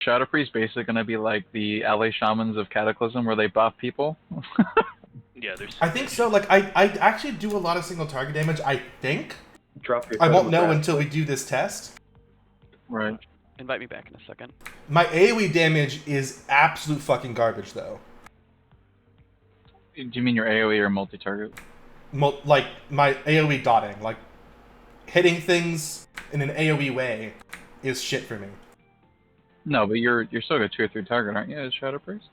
Shadow Priest basically gonna be like the LA Shamans of Cataclysm, where they buff people. Yeah, there's. I think so. Like, I actually do a lot of single target damage. I think. Drop your I totem won't of know grass, until we please. do this test. Right. Invite me back in a second. My AoE damage is absolute fucking garbage, though. Do you mean your AoE or multi-target? Like, my AoE dotting, like, hitting things in an AoE way is shit for me. No, but you're still got 2 or 3 target, aren't you, as Shadow Priest?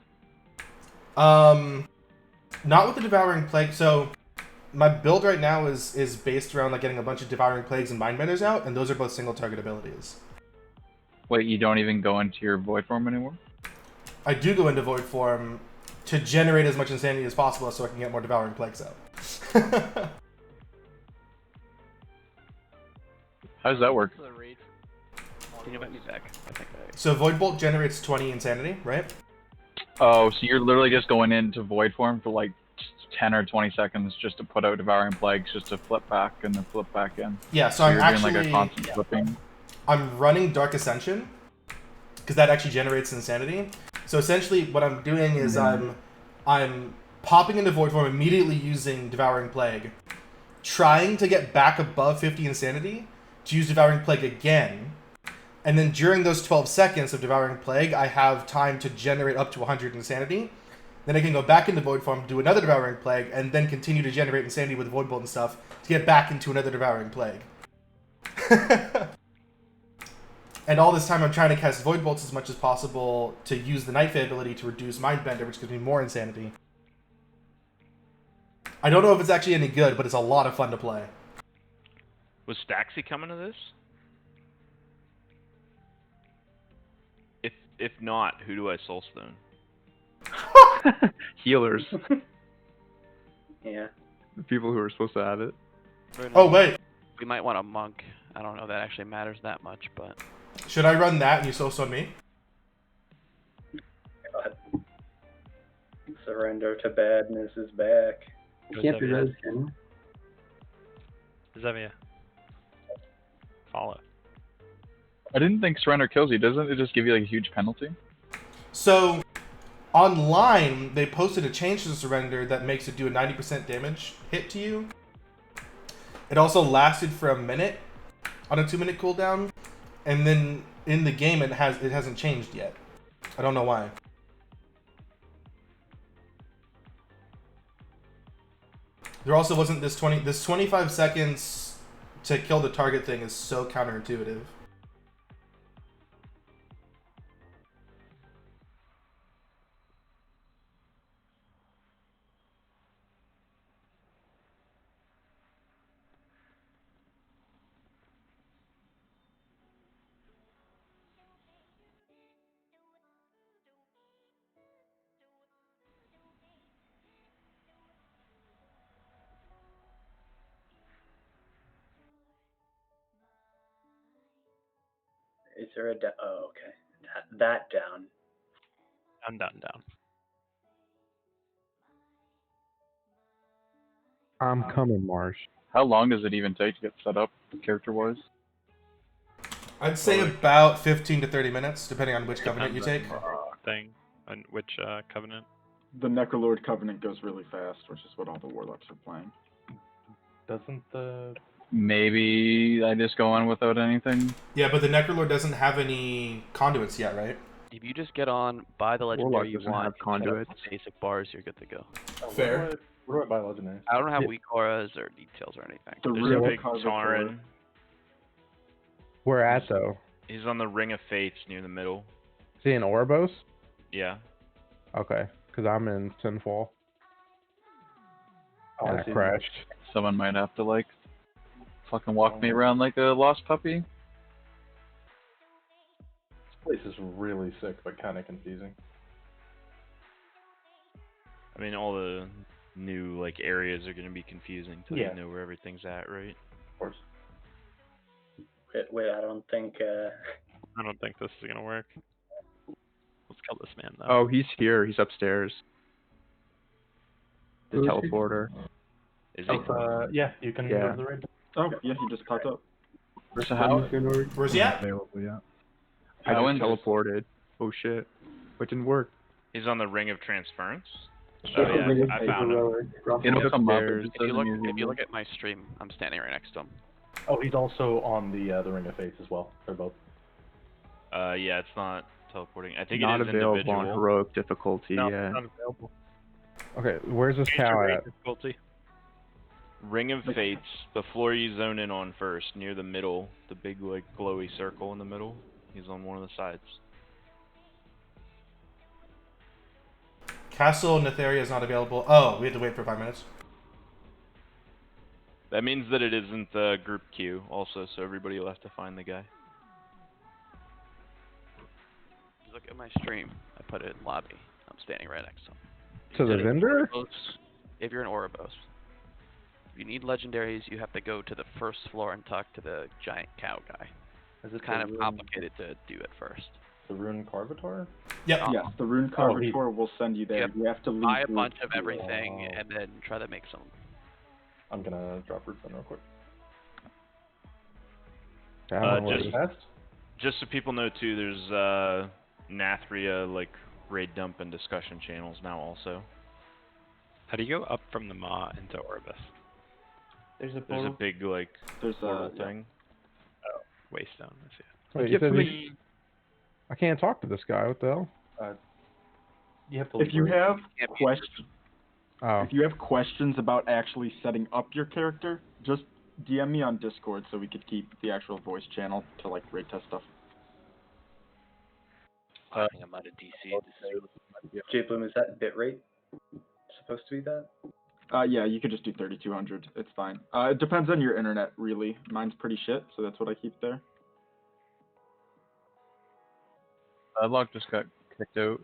Not with the Devouring Plague. So, my build right now is based around like getting a bunch of Devouring Plagues and Mindbenders out, and those are both single target abilities. Wait, you don't even go into your Void form anymore? I do go into Void form to generate as much insanity as possible so I can get more Devouring Plagues out. How does that work? Can you invite me back? I think So Void Bolt generates 20 insanity, right? Oh, so you're literally just going into Void form for like 10 or 20 seconds just to put out Devouring Plagues, just to flip back and then flip back in. Yeah, so So I'm you're actually doing like a constant flipping. I'm running Dark Ascension because that actually generates insanity. So essentially, what I'm doing is I'm popping into Void form, immediately using Devouring Plague, trying to get back above 50 insanity to use Devouring Plague again, and then during those 12 seconds of Devouring Plague, I have time to generate up to 100 insanity. Then I can go back into Void form, do another Devouring Plague, and then continue to generate insanity with Void Bolt and stuff to get back into another Devouring Plague. And all this time I'm trying to cast Void Bolts as much as possible to use the Night Fae ability to reduce Mindbender, which gives me more insanity. I don't know if it's actually any good, but it's a lot of fun to play. Was Staxy coming to this? If not, who do I soulstone? Healers. Yeah. The people who are supposed to have it. Oh, wait. We might want a monk. I don't know if that actually matters that much, but... Should I run that and you soulstone me? God. Surrender to badness is back. You can't do those, can you? Zavia. Follow. I didn't think Surrender kills you. Doesn't it just give you like a huge penalty? So, online, they posted a change to the Surrender that makes it do a 90% damage hit to you. It also lasted for a minute on a 2-minute cooldown. And then in the game, it hasn't changed yet. I don't know why. There also wasn't this 25 seconds to kill the target thing is so counterintuitive. Is there a oh, okay. That down. Down. I'm coming, Marsh. How long does it even take to get set up, character-wise? I'd say about 15 to 30 minutes, depending on which covenant you take. Thing. And which covenant? The Necrolord Covenant goes really fast, which is what all the Warlocks are playing. Doesn't the... Maybe I just go on without anything? Yeah, but the Necrolord doesn't have any conduits yet, right? If you just get on, buy the legendary you doesn't want, have set up conduits. the basic bars, you're good to go. Fair. What do I buy legendary? I don't have weak auras or details or anything. The There's real a big Carver Tauren. Where at, though? He's on the Ring of Fates near the middle. Is he in Orbos? Yeah. Okay, because I'm in Sinfall. Oh, And I I see. crashed. Someone might have to, like, fucking walk me around like a lost puppy. This place is really sick, but kind of confusing. I mean, all the new like areas are gonna be confusing till Yeah. you know where everything's at, right? Of course. Wait, I don't think. I don't think this is gonna work. Let's kill this man though. Oh, he's here. He's upstairs. The Who is he? teleporter. Is he? Yeah, you can Yeah. go to the raid. Oh, yeah, he just popped up. So how? Where's he at? I How just teleported. Oh shit. It didn't work. He's on the Ring of Transference. Sure, Oh yeah, bring it I to found him. heroic. Drop It'll him. come up. It upstairs. just If you doesn't look, usually if you work. look at my stream, I'm standing right next to him. Oh, he's also on the Ring of Fates as well. They're both. Yeah, it's not teleporting. I think Not it is available individual. on heroic difficulty No, yet. it's not available. Okay, where's this Change cow your at? difficulty. Ring of Fates, the floor you zone in on first, near the middle, the big like glowy circle in the middle. He's on one of the sides. Castle Netheria is not available. Oh, we have to wait for 5 minutes. That means that it isn't the group queue also, so everybody will have to find the guy. If you look at my stream, I put it in lobby. I'm standing right next to him. To the If you're an vendor? Ouroboros- If you're an Ouroboros, if you need legendaries, you have to go to the first floor and talk to the giant cow guy. Is It's kind of complicated to do at first. The Rune Carvitor? Yep. Yes, the Rune Oh, he- Carvitor will send you there. Yep. You have to leave. Buy a root bunch of to- everything Wow. and then try to make some. I'm gonna drop Roots in real quick. Just so people know too, there's Nathria like raid dump and discussion channels now also. How do you go up from the Maw into Orbis? There's a There's a portal. big like There's portal yeah. thing. Waystone, I see it. Wait, you said I can't talk to this guy. What the hell? You have to If you have Can't be questions, Oh, if you have questions about actually setting up your character, just DM me on Discord so we could keep the actual voice channel to like raid test stuff. I think I'm out of DC. J Bloom, is that bitrate supposed to be that? Yeah, you could just do 3200. It's fine. It depends on your internet, really. Mine's pretty shit, so that's what I keep there. Padlock just got kicked out.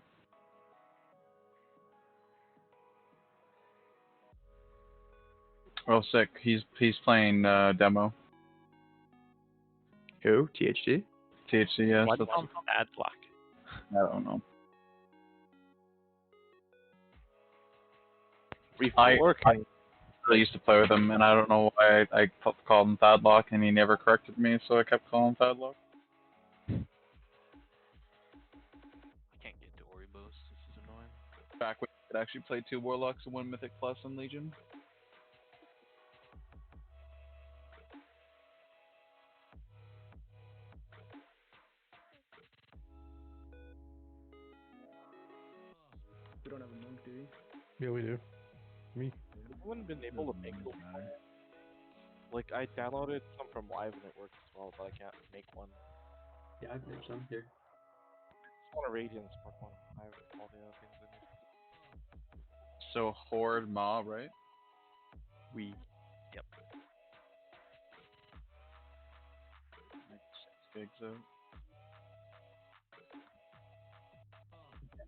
Oh, sick. He's playing demo. Who? THD? THC, yes. What? That's, Padlock. I don't know. I I used to play with him, and I don't know why I called him Padlock, and he never corrected me, so I kept calling him Padlock. I can't get to Oribos. This is annoying. Back when I could actually play 2 Warlocks and 1 Mythic Plus in Legion. We don't have a monk, do we? yeah, we do. Me. I haven't been able to make it. Like, I downloaded some from Live and it works as well, but I can't make one. Yeah, I've made some here. I want a Radiant Spark one. I have all the other things I need. So Horde Ma, right? We. Like 6 gigs out.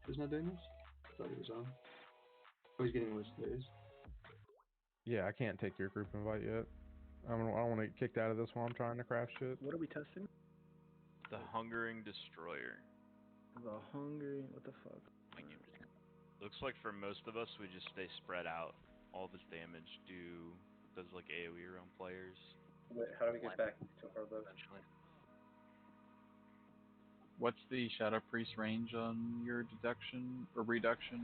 Who's not doing this? Thought he was on. Oh, he's getting worse days. Yeah, I can't take your group invite yet. I don't want to get kicked out of this while I'm trying to craft shit. What are we testing? The Hungering Destroyer. The hungry. What the fuck? Looks like for most of us, we just stay spread out. All this damage does like AoE around players. Wait, how do we get back to Orbo? What's the Shadow Priest range on your deduction or reduction?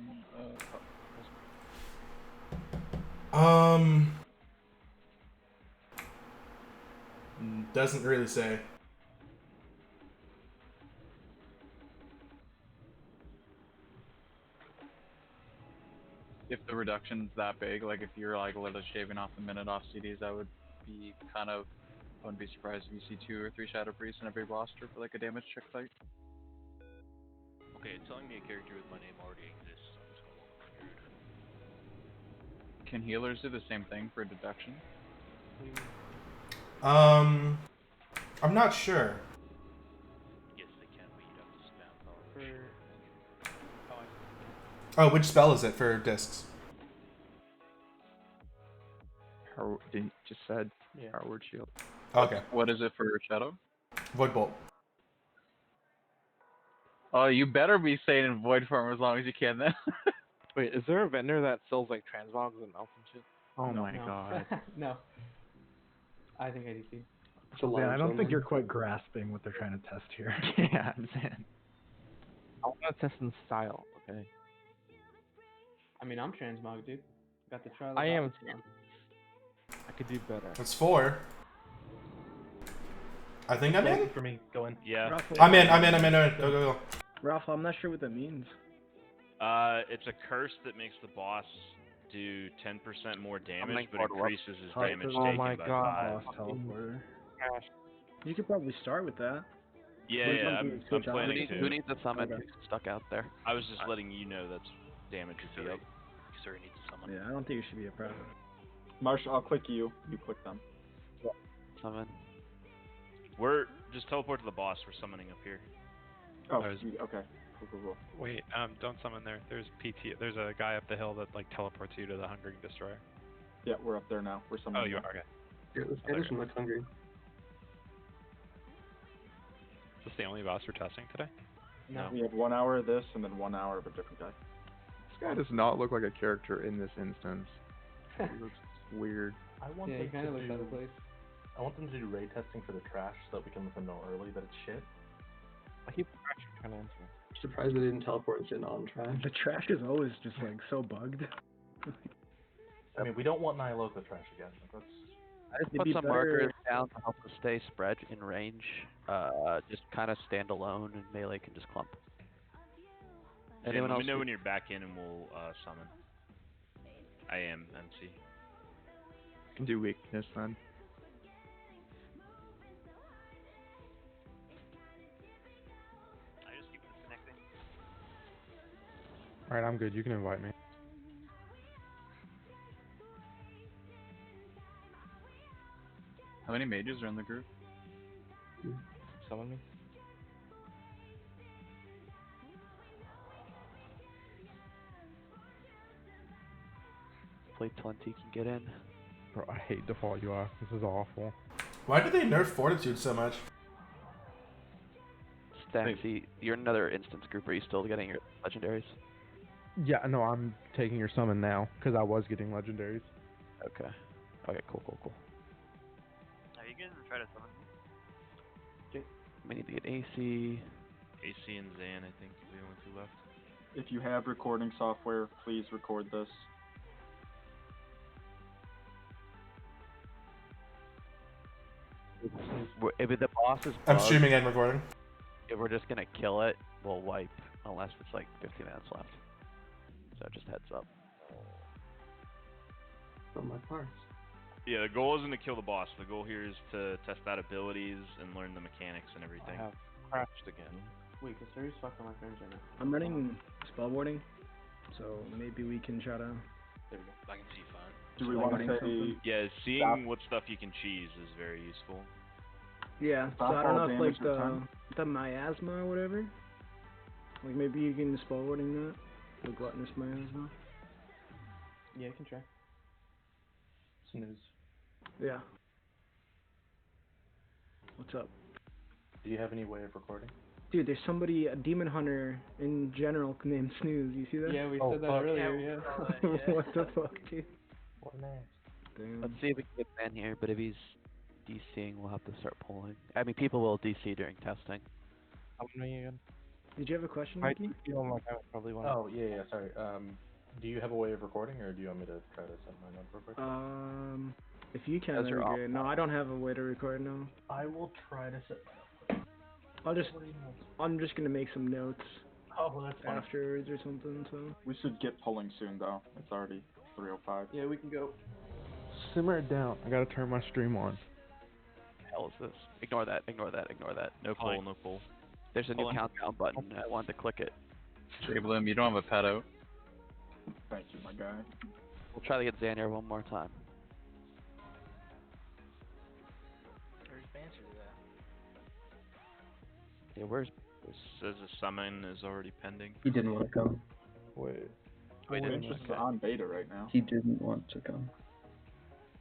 Doesn't really say. If the reduction's that big, like if you're like literally shaving off a minute off CDs, I would be kind of, I wouldn't be surprised if you see 2 or 3 Shadow Priests in every roster for like a damage check fight. Okay, it's telling me a character with my name already exists. So I'm just gonna look weird. Can healers do the same thing for deduction? I'm not sure. Yes, they can, but you'd have to spam power. Oh, which spell is it for discs? Just said. Howard Shield. Okay. What is it for Shadow? Void Bolt. Oh, you better be saying in Void form as long as you can then. Wait, is there a vendor that sells like transmogs and mounts and shit? Oh my god. No. I think ADC. I don't think you're quite grasping what they're trying to test here. Yeah, I'm saying. I want to test in style, okay? I mean, I'm transmog, dude. Got the trial. I am. I could do better. That's 4. I think I'm in. For me, go in. Yeah. Raffle, I'm in. Go, go, go. Raffle, I'm not sure what that means. It's a curse that makes the boss do 10% more damage, like but Lord Ruff. increases his damage Oh taken my by god. 5. Teleporter. You could probably start with that. Yeah, Wait, yeah, I'm I'm switch out. planning to. Who needs a summon? Okay. Who's stuck out there? I was just letting you know that's damage would be up. Kisuri needs a summon. Yeah, I don't think it should be a problem. Marsh, I'll click you. You click them. Summon. We're just teleport to the boss. We're summoning up here. Oh, There's- okay. Cool. Wait, don't summon there. There's PT. There's a guy up the hill that like teleports you to the Hungering Destroyer. Yeah, we're up there now. We're summoning. Oh, you them. are okay. Yeah, this guy doesn't look hungry. Is this the only boss we're testing today? No. We have 1 hour of this and then 1 hour of a different guy. This guy does not look like a character in this instance. He looks weird. I want Yeah, he them kind of to looks out of place. I want them to do raid testing for the trash so that we can let them know early that it's shit. I keep trying to answer. Surprised they didn't teleport shit on trash. The trash is always just like so bugged. I mean, we don't want Nyloka trash again. Like, let's. I just It'd put be some better- markers down to help us stay spread in range. Just kind of stand alone, and melee can just clump. Jim, Anyone let else? me know when you're back in and we'll summon. I am MC. Can do weakness then. I just keep disconnecting. Alright, I'm good. You can invite me. How many mages are in the group? Summon me. Play 20 can get in. Bro, I hate default UI. This is awful. Why did they nerf Fortitude so much? Stancy, you're in another instance group. Are you still getting your legendaries? Yeah, no, I'm taking your summon now, because I was getting legendaries. Okay. Okay, cool. Are you gonna try to summon me? We need to get AC. AC and Zan, I think, are the only two left. If you have recording software, please record this. If the boss is I'm bugged, streaming and recording. if we're just gonna kill it, we'll wipe unless it's like 15 minutes left. So just heads up. From my parts. Yeah, the goal isn't to kill the boss. The goal here is to test out abilities and learn the mechanics and I everything. have crashed again. Wait, Kisuri's fucking my friends right now. I'm running spellboarding, so maybe we can try to. There we go. I can see fine. Do we want to Spellboarding say something? Yeah, seeing Stop. what stuff you can cheese is very useful. Yeah, so Stop I don't all know if damage like return? the miasma or whatever. Like maybe you can spellboarding that. The gluttonous miasma. Yeah, I can try. Snooze. Yeah. What's up? Do you have any way of recording? Dude, there's somebody, a demon hunter in general named Snooze. You see that? Yeah, we Oh, said that fuck. earlier, yeah. What the fuck, dude? What an ass. Damn. Let's see if we can get Ben here, but if he's DCing, we'll have to start pulling. I mean, people will DC during testing. Summon me again. Did you have a question, I Mickey? feel like I probably want. Oh, yeah, sorry. Do you have a way of recording, or do you want me to try to set mine up real quick? If you can, As that'd you're be off. great. No, I don't have a way to record now. I will try to set mine up. I'm just gonna make some notes Oh, well, that's fine. afterwards or something. So. We should get pulling soon, though. It's already 3:05. Yeah, we can go. Simmer it down. I gotta turn my stream on. The hell is this? Ignore that. No pull, no pull. There's a new Pulling. countdown button. I wanted to click it. Jablim, you don't have a pet out. Thank you, my guy. We'll try to get Xan here one more time. Yeah, where's This says a summon is already pending. He didn't want to come. Wait. Vince is on beta right now. He didn't want to come.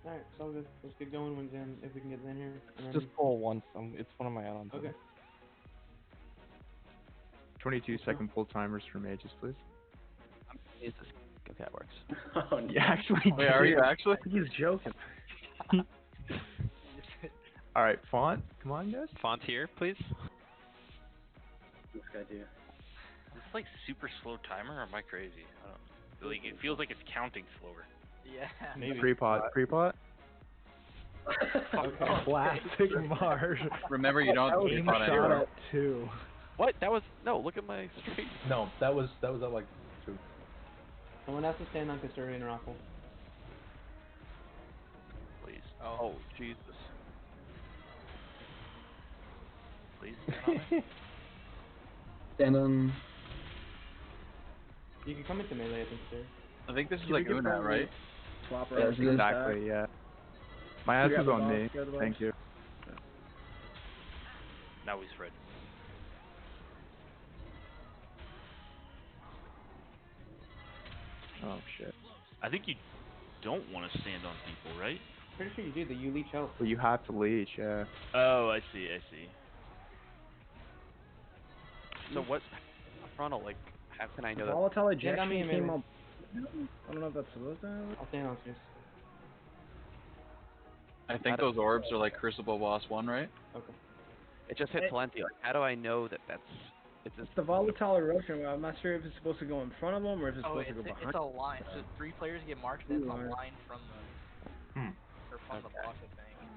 Alright, it's all good. Let's get going when Zen, if we can get Zen here. And then... Just pull once. It's one of my add-ons. Okay. 22-second pull timers for mages, please. Is this? Okay, that works. Oh, no. You actually Wait, are you actually? He's joking. Alright, font. Come on, guys. Font here, please. This guy do. like super slow timer, or am I crazy? I don't know. Like, it feels like it's counting slower. Yeah. Maybe. Pre-pot. Pre-pot? Classic Mars. Remember, you don't Aim pre-pot shot anymore. at 2. What? That was no. Look at my stream. No, that was at like 2. Someone has to stand on Custodian Raffle. Please. Oh, Jesus. Please stand on it. Stand on. You can come into melee, I think, sir. I think this is Can like we get Una, from right? Swap Yeah, around. exactly, yeah. My ass Grab is the on box, me. grab the box. Thank you. Now he's Fred. Oh, shit. I think you don't want to stand on people, right? Pretty sure you do. That you leech health. Well, you have to leech, yeah. Oh, I see, I see. So what frontal, like, how can I know that? Volatile Stand on me ejection and came melee. up. I don't know if that's supposed to happen. I'll stand on Zeus. I think those orbs are like Crucible Boss 1, right? Okay. It just hit plenty. Like, how do I know that that's... It's just... It's the volatile eruption. I'm not sure if it's supposed to go in front of them or if it's Oh, supposed to go behind. it's a line. So 3 players get marked, and it's a line from the or from the block of thing.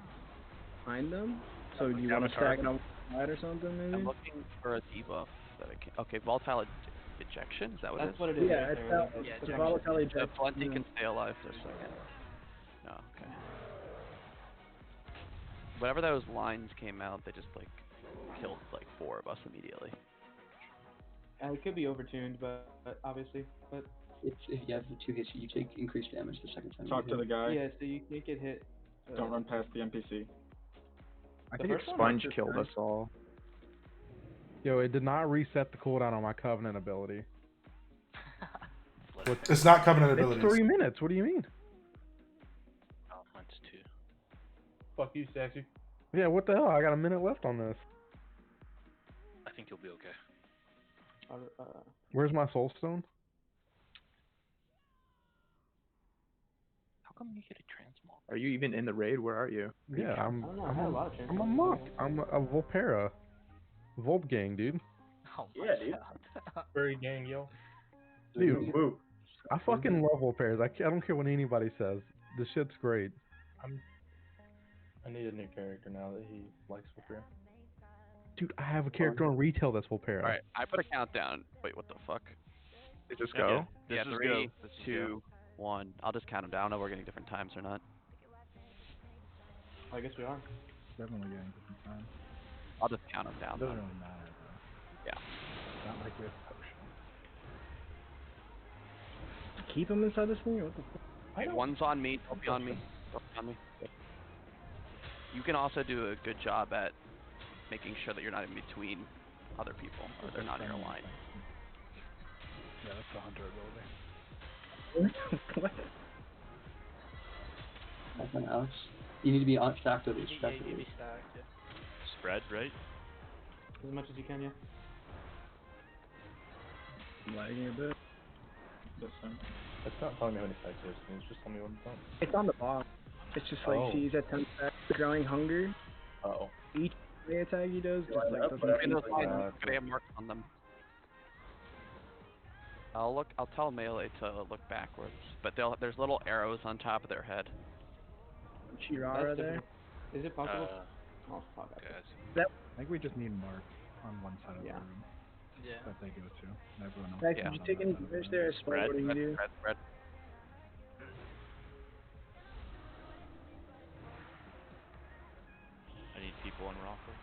Behind them? So Like you want to Avatar. stack it on one side or something, maybe? I'm looking for a debuff that I can... Okay, volatile ejection? Is that what it is? That's what it is. Yeah, right it's there. that- That's it's ejection. volatile So ejection. plenty yeah. can stay alive for a second. No, okay. Whenever those lines came out, they just, like, killed, like, 4 of us immediately. It could be overtuned, but obviously, but It's, if you have the 2 hits, you take increased damage the second time. Talk you to the hit. guy. yeah. So you can't get hit. Don't run past the NPC. I The think first one? Expunge killed us all. Yo, it did not reset the cooldown on my Covenant ability. It's not Covenant It's abilities. 3 minutes. What do you mean? Oh, mine's 2. Fuck you, Saxy. Yeah, what the hell? I got a minute left on this. I think you'll be okay. Where's my Soul Stone? How come you get a transmog? Are you even in the raid? Where are you? Yeah, I don't know. I had a lot of chances. I'm a monk. I'm a Volpera. Volpgang, dude. Oh my Yeah, dude. God. Furry gang, yo. Dude, Woo. I fucking love Volperas. I don't care what anybody says. This shit's great. I need a new character now that he likes Volpera. Dude, I have a character on retail that's Volpera. Alright, I put a countdown. Wait, what the fuck? Did this Okay, go? This Yeah, is 3, go. This is 2, 1. I'll just count them down. I don't know if we're getting different times or not. I guess we are. Definitely getting different time. I'll just count them down. Doesn't though. really matter, though. Yeah. It's not like we have potion. Keep them inside this thing? Or what the fuck? Okay, one's on me. Don't be on me. Don't be on me. You can also do a good job at making sure that you're not in between other people, or they're not in your line. Yeah, that's the hunter ability. What? That's on Alex. You need to be on stacked with it. Yeah, Stacked you with need it. to be stacked. Yeah. Spread, right? As much as you can, yeah. Lagging a bit. It's not telling me how many stacks there's. Can you just tell me what it's on? It's on the bottom. It's just like, Oh. see, he's at 10 stacks. Growing hunger. Uh-oh. Each melee attack he does just like doesn't Look at those seem lines. like Look at they have marks on them. I'll tell melee to look backwards, but there's little arrows on top of their head. Chirara That's there. different. Is it possible? Oh, fuck. Guys. I think we just need Mark on one side of the Yeah. room Yeah. that they go to. And everyone else Zach, is did on you that take any side of the damage room. there? Spread, what do you do? Spread. I need people on Raffle.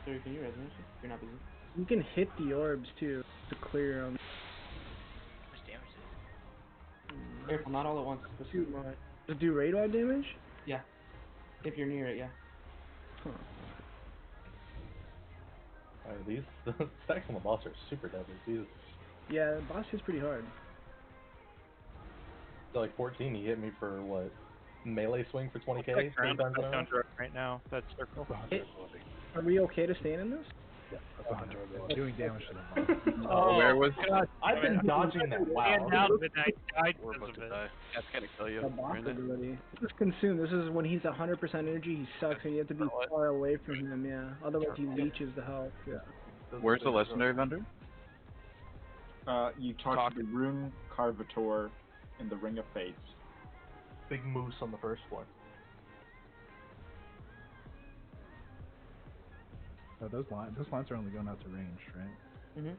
Sorry, can you resonate? You're not busy. You can hit the orbs too to clear them. How much damage is it? Careful, not all at once. Just Too much. Does it do raid wide damage? Yeah. If you're near it, yeah. Huh. These stacks on the boss are super deadly. Jesus. Yeah, the boss is pretty hard. So like 14, he hit me for what? Melee swing for 20k? 3 times in a row? Right now, that's circle. Are we okay to stand in this? Yeah, that's a hunter ability. Doing damage to the boss. Oh, where was God. I've been dodging that. Wow. We're about to die. That's gonna kill you. The boss Brandon. ability. This is consume. This is when he's 100% energy. He sucks, and you have to be far away from him. Yeah. Otherwise, he leeches the health. Yeah. Where's the legendary vendor? You talk to the Rune Carvator in the Ring of Fates. Big moose on the first floor. Oh, those lines are only going out to ranged, right? Mhm.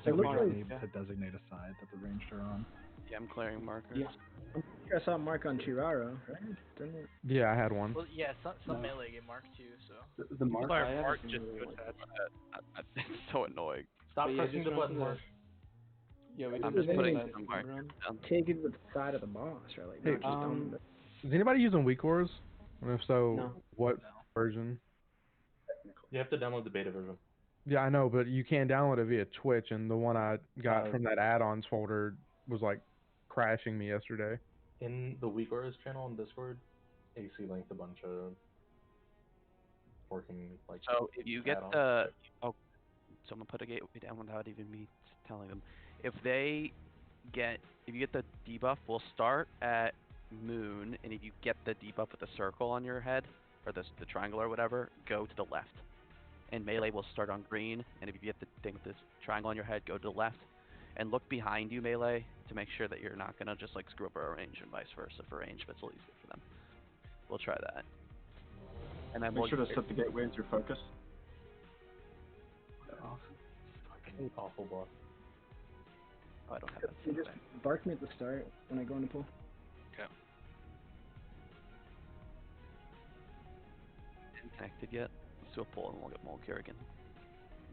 So we looks just like- need to designate a side that the ranged are on. Yeah, I'm clearing markers. Yeah. I saw a mark on Chiraro, right? Didn't it? Yeah, I had one. Well, yeah, some No. melee get marked too, so. The mark. I haven't Mark seen just the other one. It's so annoying. Stop But yeah, pressing just the run button, through Mark. Yeah, we I'm did just the putting side some front markers run. down. Take it to the side of the boss, right? Like, Hey, not just on the... Is anybody using weak ores? And if so, No. what version? You have to download the beta version. Yeah, I know, but you can download it via Twitch, and the one I got Uh, from that add-ons folder was like crashing me yesterday. In the WeakOrs channel on Discord, AC linked a bunch of working like. So if you get add-ons. the someone put a gateway down without even me telling them. If you get the debuff, we'll start at Moon, and if you get the debuff with the circle on your head or the triangle or whatever, go to the left. And melee will start on green, and if you get the thing with this triangle on your head, go to the left. And look behind you, melee, to make sure that you're not gonna just like screw up our range and vice versa for range, but it's a little easier for them. We'll try that. And then Make sure to set the gateway as your focus. Fucking awful boss. Oh, I don't have that. You just bark me at the start when I go in the pool. Okay. Isn't connected yet. Let's do a pull and we'll get Mole Kerrigan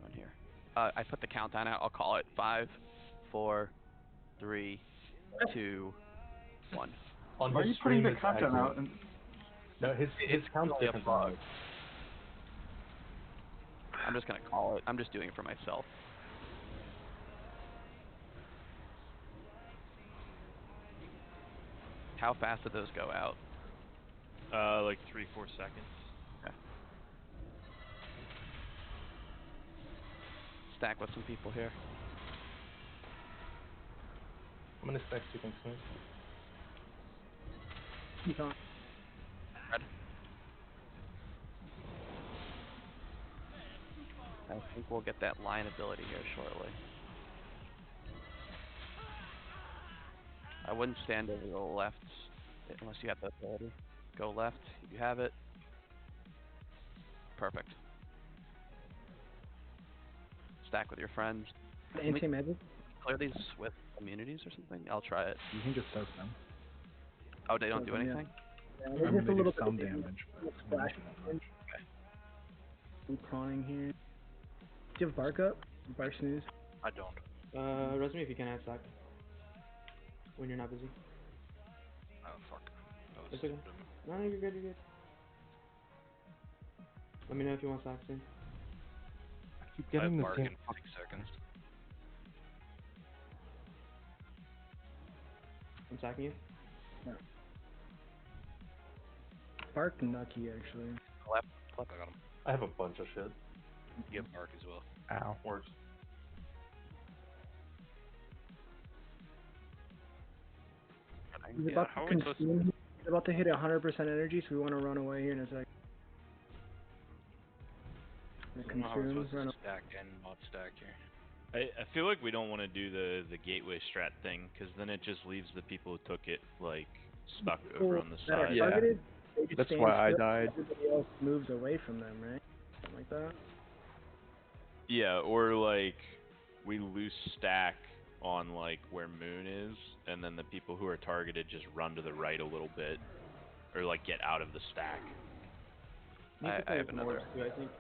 on here. I put the countdown out. I'll call it 5, 4, 3, 2, 1. On Why are his you putting stream, the it's countdown accurate. out? And No, his count's clearly a different bug. than I'm just gonna call it. I'm just doing it for myself. How fast did those go out? Like 3-4 seconds. Okay. Stack with some people here. I'm gonna stack two things soon. Keep on. Red. I think we'll get that line ability here shortly. I wouldn't stand over the left unless you have the ability. Go left if you have it. Perfect. Stack with your friends. Can we Anti-magic? clear these with immunities or something? I'll try it. You can just soak them. Oh, they don't do Yeah. anything? Yeah, I there's mean, just they a do little bit some of damage, but splash. not that much. I'm crawling here. Do you have bark up? Bark snooze? I don't. Resume if you can add stack. When you're not busy. Oh fuck. That was It's okay. No, you're good, you're good. Let me know if you want stack soon. I keep I have getting the Mark same. in 6 seconds. I'm stacking you. Yeah. Bark nucky, actually. Left. I got him. I have a bunch of shit. You have Mark as well. Ow. Works. He's Yeah, about how to are we supposed to- consume. He's about to hit 100% energy, so we want to run away here in a sec. I don't know how we're Consume, supposed run to stack and not stack here. I feel like we don't want to do the gateway strat thing, because then it just leaves the people who took it like stuck over on the that are side. Yeah. targeted, they just That's stand why I still, died. everybody else moves away from them, right? Something like that. Yeah, or like we lose stack on like where Moon is, and then the people who are targeted just run to the right a little bit, or like get out of the stack. Need to I play have with another. Morse too, I think.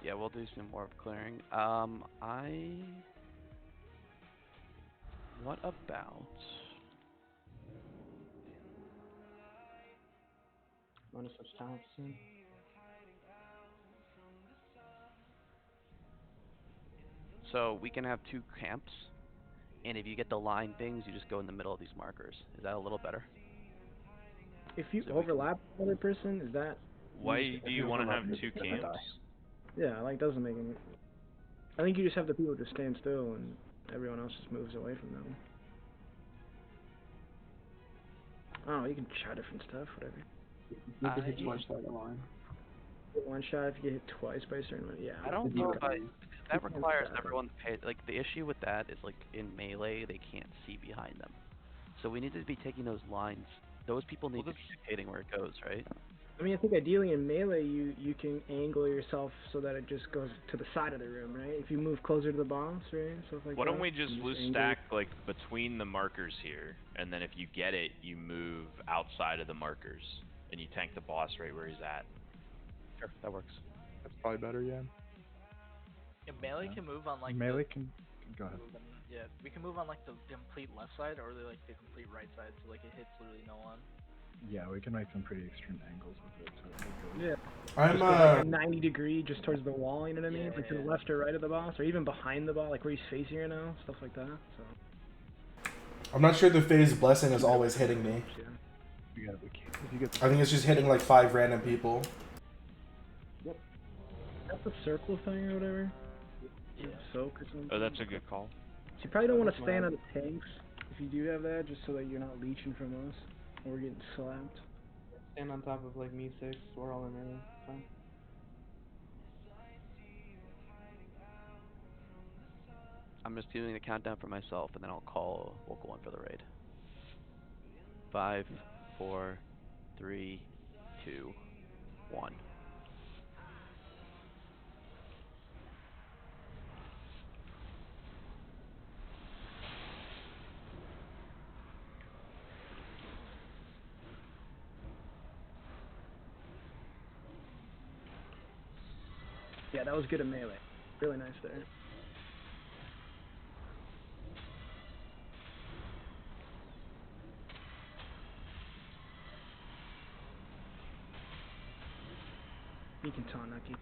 Yeah, we'll do some more clearing. What about? Want to switch talents soon? So we can have 2 camps, and if you get the line things, you just go in the middle of these markers. Is that a little better? If you So we can- overlap with another person, is that... Why do you want to have 2 camps? Yeah, like, doesn't make any... I think you just have the people just stand still, and everyone else just moves away from them. I don't know, you can try different stuff, whatever. You can hit twice by the line. Get one shot if you get hit twice by a certain one, yeah. I don't know if I that requires everyone to pay. Like the issue with that is like in melee they can't see behind them, so we need to be taking those lines. Those people need to be dictating where it goes, right? I mean, I think ideally in melee you can angle yourself so that it just goes to the side of the room, right? If you move closer to the boss, right, stuff like Why that. don't we just you loose angle- stack like between the markers here, and then if you get it, you move outside of the markers, and you tank the boss right where he's at. Sure, that works. That's probably better, yeah. Yeah, melee Yeah. can move on like Melee the, can go ahead. yeah, we can move on like the complete left side or like the complete right side, so like it hits literally no one. Yeah, we can make some pretty extreme angles with it. So it Yeah. I'm Just go like a 90-degree just towards the wall, you know what I mean? Yeah, Like to the yeah. left or right of the boss, or even behind the boss, like where he's facing right now, stuff like that. So. I'm not sure the phase blessing is always hitting me. You gotta be careful. If you get I think it's just hitting like 5 random people. Yep. That's a circle thing or whatever. Yeah. Soak or something. Oh, that's a good call. So you probably don't want to stand on the tanks if you do have that, just so that you're not leeching from us or we're getting slapped. Stand on top of like me 6, we're all in there. Fine. I'm just doing the countdown for myself, and then I'll call. We'll go in for the raid. 5, 4, 3, 2, 1. Yeah, that was good in melee. Really nice there. You can taunt Nucky.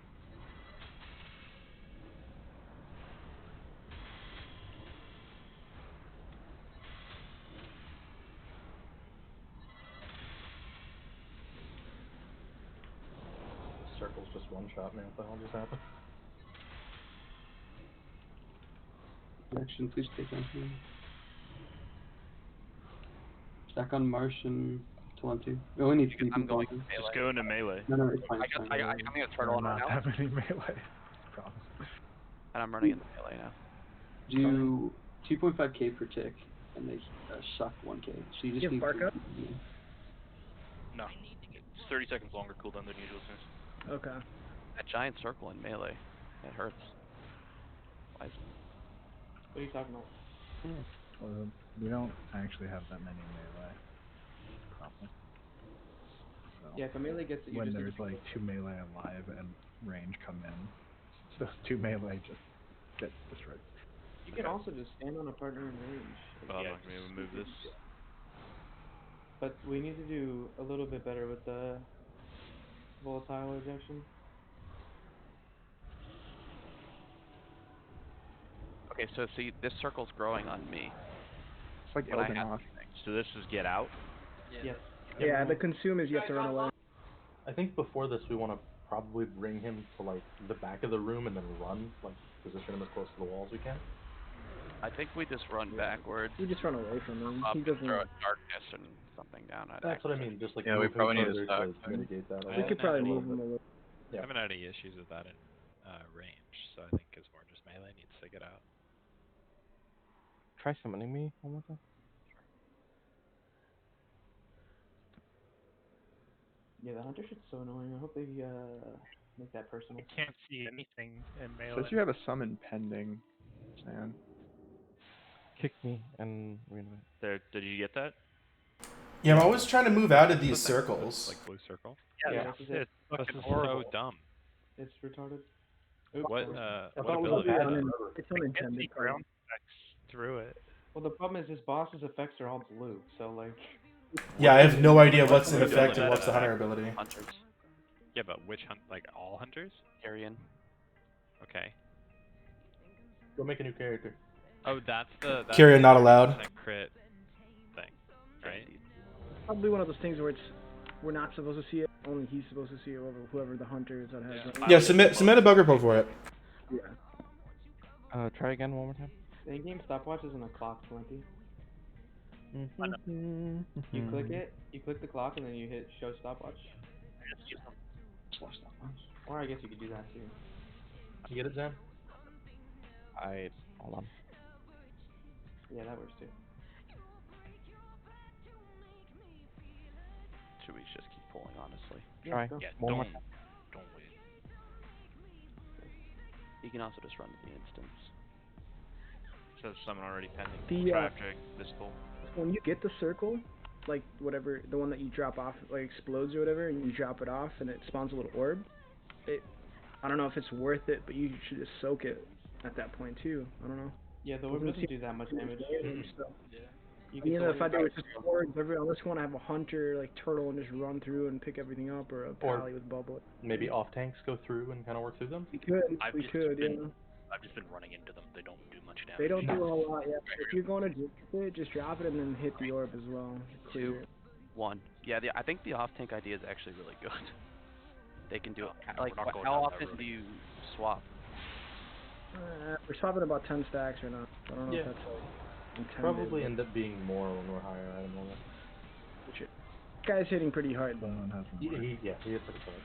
Circle's just one shot me. What the hell just happened? Action, please take action. Stack on Martian Talenti. We only need 3 I'm people. going to melee. Just go into melee. No, it's fine. I It's guess fine. I'm gonna there turtle are on right not now, that many melee. Promise. and I'm running into melee now. Do 2.5k per tick, and they suck 1k. So you just You have need bark 3 up? people. No. It's 30 seconds longer cooldown than usual since. Okay. That giant circle in melee, it hurts. Why is What are you talking about? We don't actually have that many melee. Probably. So Yeah, if a melee gets it, you when just need there's to like 2 melee alive and range come in, those 2 melee just get destroyed. You can also just stand on a partner in range. Oh, Yeah, look, maybe we move this. But we need to do a little bit better with the volatile ejection. Okay, so see, this circle's growing on me. It's like But I Elden have Ring. So this is get out. Yes. Yeah, the consume is yet to run away. I think before this we want to probably bring him to like the back of the room and then run, like position him as close to the wall as we can. I think we just run backwards. We just run away from him. Up He and doesn't. throw darkness and something down at That's what I mean. Just like Yeah, we move him probably need to further stack to mitigate that. We could probably move him a little. I haven't had any issues with that in range, so I think it's more just melee needs to get out. Try summoning me one more time. Yeah, the hunter shit's so annoying. I hope they make that personal. I can't see anything in Says melee. you have a summon pending, Sam. Kick me and reinvent. There, did you get that? Yeah, I'm always trying to move out of these What's the thing? circles. Like blue circle. Yeah, this is it. It's fucking is so horrible. dumb. It's retarded. What sorry. what thought it was ability a is bad that? It's I can't unintended. see ground effects through it. Well, the problem is this boss's effects are all blue, so like. Yeah, I have no idea what's in What's the effect and ability what's the that hunter ability. Hunters. Yeah, but which hunt? Like all hunters? Carrion. Okay. Go make a new character. Oh, that's the. That's Kyrian the not allowed. 30% crit thing, right? Probably one of those things where we're not supposed to see it. Only he's supposed to see it over whoever the hunter is that has. Yeah. Right? Yeah, submit a bug report for it. Yeah. Try again one more time. The in-game stopwatch isn't a clock, Plenty. Mm-hmm. You click it, you click the clock, and then you hit show stopwatch. Or I guess you could do that too. You get it, Zam? Hold on. Yeah, that works too. Should we just keep pulling, honestly? Try. Go. Yeah, One more don't wait. You can also just run to the instance. So summon already pending. The, Try after visible. When you get the circle, like whatever, the one that you drop off, like explodes or whatever, and you drop it off and it spawns a little orb, I don't know if it's worth it, but you should just soak it at that point too. I don't know. Yeah, the orb doesn't do that much damage. Yeah. You You can know, still if I do it just orbs, unless you want to have a hunter like turtle and just run through and pick everything up, or a Or pally with bubble. maybe off tanks go through and kind of work through them. We could, yeah. I've just been running into them. They don't do much damage. They don't do a whole lot, yeah. If you're going to drop it, just drop it and then hit the orb as well. Clear it. 1. Yeah, I think the off tank idea is actually really good. They can do it. we're Like, not going how down that often road. do you swap? We're swapping about 10 stacks right now. I don't know Yeah. if that's like intended. Probably but- end up being more when we're higher at the moment. This guy's hitting pretty hard though. Someone has He is pretty close.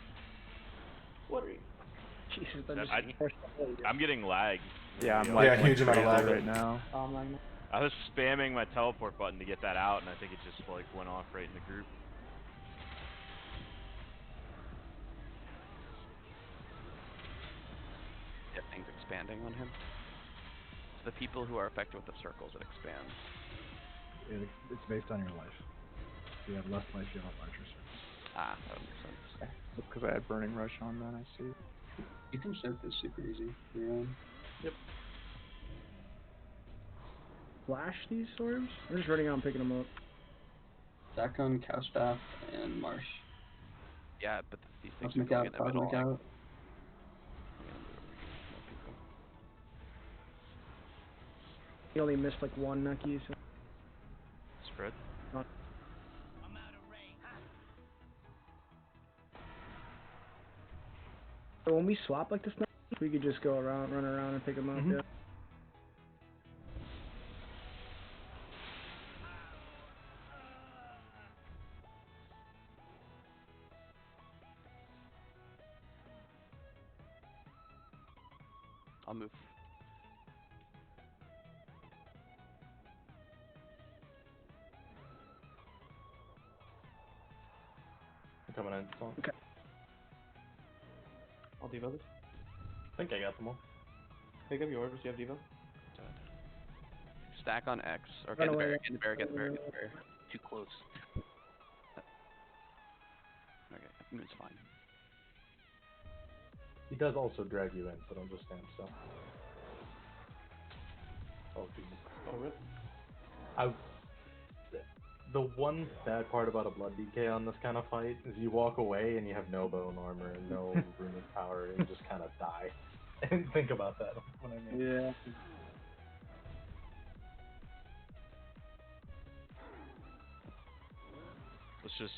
What are you? Jesus, that just I'm getting lag. Yeah, I'm Yeah, like huge amount of lag right now. I was spamming my teleport button to get that out, and I think it just like went off right in the group. Yeah, things expanding on him. So the people who are affected with the circles, it expands. It's based on your life. If you have less life, you have a larger circle. Ah, that makes sense. Because I had Burning Rush on then, I see. You can soak this super easy. Yep. Flash these orbs? I'm just running out and picking them up. Dakon, Cowstaff, and Marsh. Yeah, but these things are Cosmic going out, in the middle. Cosmic out. He only missed like one Nucky, so. Spread. So when we swap like this, we could just go around, run around, and pick them up. Yeah. I'll move. I'm coming in. So. Okay. I'll devo this. I think I got them all. Pick up yours. Do you have devo? Stack on X. Or get the barrier, get the barrier, get the barrier, get the barrier. Too close. Okay, Moon's fine. He does also drag you in, so don't just stand still. Oh, geez. Oh, rip. The one bad part about a blood DK on this kind of fight is you walk away and you have no bone armor and no runic power and you just kind of die. And think about that when I mean. Yeah. Let's just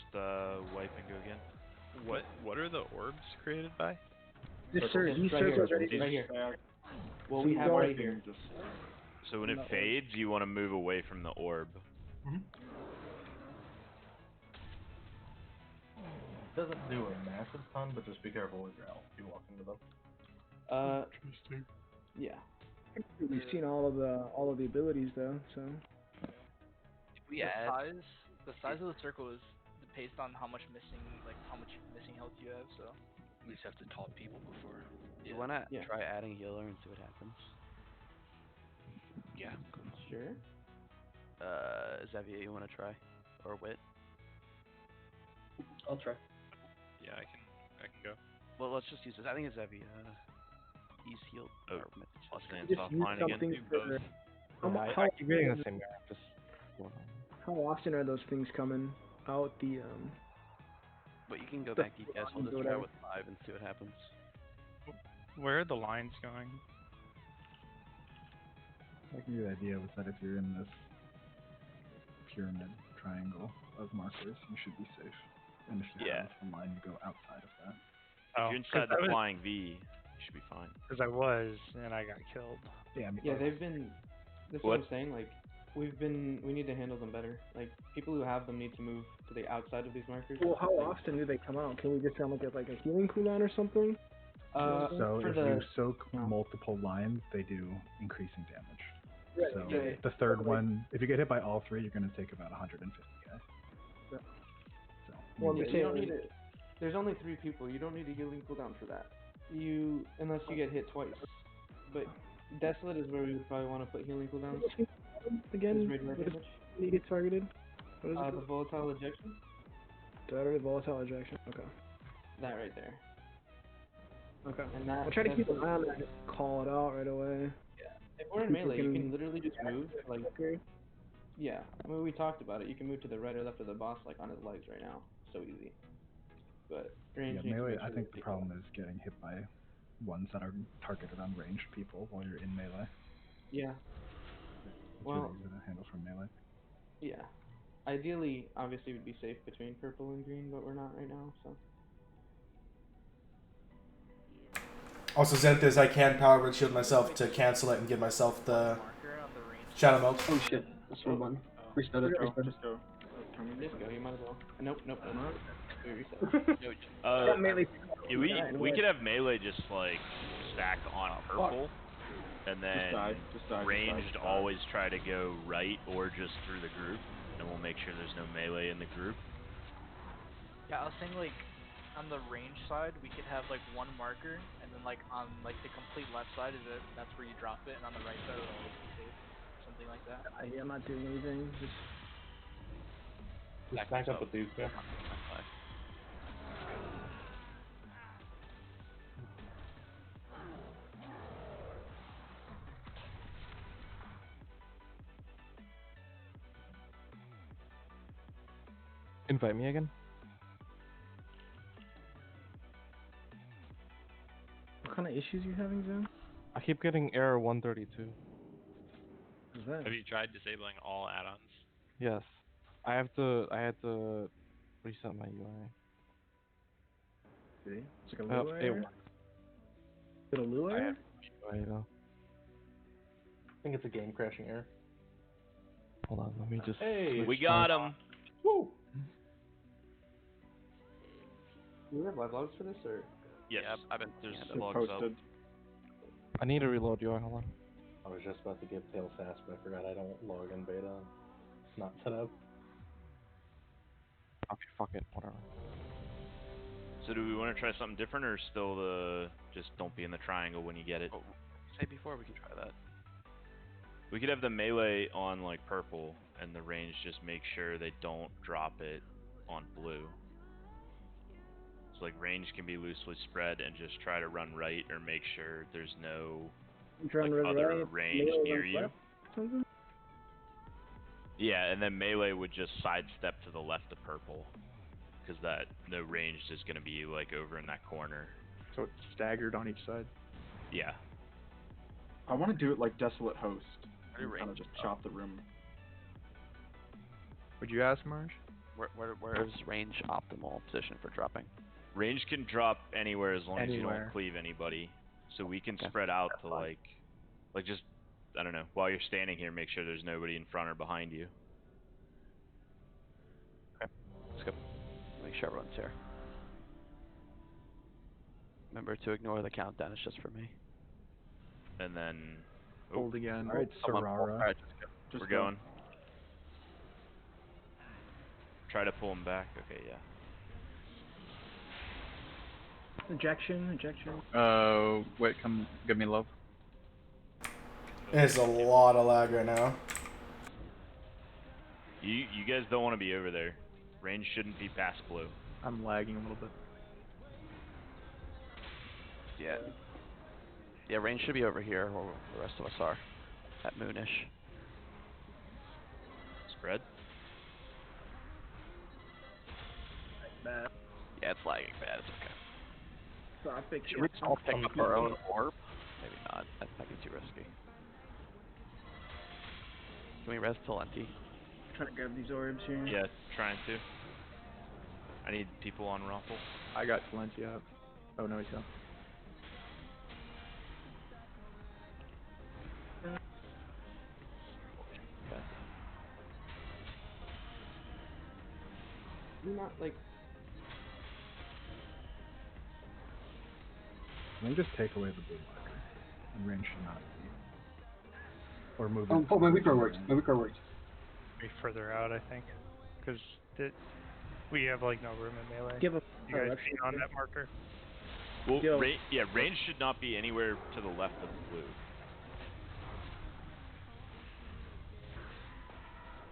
wipe and go again. What are the orbs created by? This sir, these right circles here. right Right here. here. Well, So we you have go- right here. So when it Not fades, you want to move away from the orb. Doesn't do a massive ton, but just be careful with your health if you walk into them. Yeah. We've seen all of the abilities though, so. The size of the circle is based on how much missing health you have. So. We just have to taunt people before. You wanna try adding a healer and see what happens? Yeah. Sure. Xavier, you wanna try? Or Wit? I'll try. Yeah, I can go. Well, let's just use this. I think it's Xavier. He's healed. Oh, or I'll stand Just use offline again. something Do both. for. I keep getting the same guy. Just How often are those things coming out? But you can go the back DPS. We'll lines just or try whatever. with 5 and see what happens. Where are the lines going? Like the idea was that if you're in this pyramid triangle of markers, you should be safe. And if you have a line, you go outside of that. If you're inside the flying V, you should be fine. Because I was, and I got killed. Yeah, Yeah, they've been. That's what I'm saying. Like, we need to handle them better. Like, people who have them need to move to the outside of these markers. Well, how Like, often do they come out? Can we just tell them get like a healing cooldown or something? So for if the you soak multiple lines, they do increasing damage. Right, So right. the third one, if you get hit by all three, you're going to take about 150 guy. So Well, yeah, the you don't need thing- it. There's only 3 people. You don't need a healing cooldown for that. Unless you get hit twice. But Desolate is where we would probably want to put healing cooldowns. Again, Is regular what is- damage. when you get targeted? What is it The called? volatile ejection. Targeted volatile ejection. Okay. That right there. Okay. And that. I'll try to that's keep an the- eye on that. Call it out right away. If we're in People melee, you can- can literally just move like. Yeah, I mean we talked about it. You can move to the right or left of the boss like on his legs right now. So easy. But range yeah, needs to melee, make I sure think that the they problem is getting hit by ones that are targeted on ranged people while you're in melee. Yeah. It's Well. really easy to handle from melee. Yeah. Ideally, obviously, we'd be safe between purple and green, but we're not right now, so. Also, Xanthus, I can power word shield myself to cancel it and give myself the Shadow Melt. Oh shit, that's the wrong button. Restart it, restart it. Just go. Just go, you might as well. Nope, nope, nope. We reset. Yeah, we could have melee just like stack on purple, and then Just die, ranged always try to go right or just through the group, and we'll make sure there's no melee in the group. Yeah, I was saying like on the range side we could have like one marker, and then like on like the complete left side that's where you drop it, and on the right side it'll always be safe. Something like that. Yeah, I'm not doing anything. Just stack up with these guys. Invite me again. what kind of issues you having, Zen? I keep getting error 132. What's that? Have you tried disabling all add-ons? Yes. I had to reset my UI. See? It's like a Lua It error? works. Is it a Lua I error? have UI though. I think it's a game crashing error. Hold on, let me just. Hey, We got him. Woo! Do we have live logs for this or? Yes. Yeah, I've been There's seeing it. logs up. I need to reload UI. Hold on. I was just about to give Tail Sass, but I forgot I don't log in beta. It's not set up. Okay, fuck it. Whatever. So do we want to try something different, or still the just don't be in the triangle when you get it? Say before we can try that. We could have the melee on like purple, and the range just make sure they don't drop it on blue. So like range can be loosely spread, and just try to run right, or make sure there's no Trying like to run other right, range melee near runs you. left or something? Yeah, and then melee would just sidestep to the left of purple, because that no ranged is going to be like over in that corner. So it's staggered on each side. Yeah. I want to do it like Desolate Host. Very Kind of ranged just chop the room. Would you ask, Marge? Where is range optimal position for dropping? Range can drop anywhere as long as you Anywhere. don't cleave anybody. So we can Okay. spread out to like just, I don't know, while you're standing here, make sure there's nobody in front or behind you. Okay. Let's go. Make sure everyone's here. Remember to ignore the countdown, it's just for me. And then Hold again. Alright, Someone- Sorara. Alright, just go. we're going. Try to pull him back. Okay, yeah. Ejection. Wait, come give me love. There's a lot of lag right now. You guys don't want to be over there. Range shouldn't be past blue. I'm lagging a little bit. Yeah. Yeah, range should be over here, where the rest of us are. At moonish. Spread. Bad. Yeah, it's lagging bad. It's okay. So I picked Should we all pick up our own orb? Maybe not. That might be too risky. Can we res till empty? Trying to grab these orbs here. Yeah, trying to. I need people on Ruffle. I got plenty up. Oh no, he's gone. Okay. You not like. I think just take away the blue marker, and range should not be. Or move it. Oh, my weak further works. in. My weak works. Be further out, I think, because we have like no room in melee. Give a you guys see on that marker. Well, range should not be anywhere to the left of blue.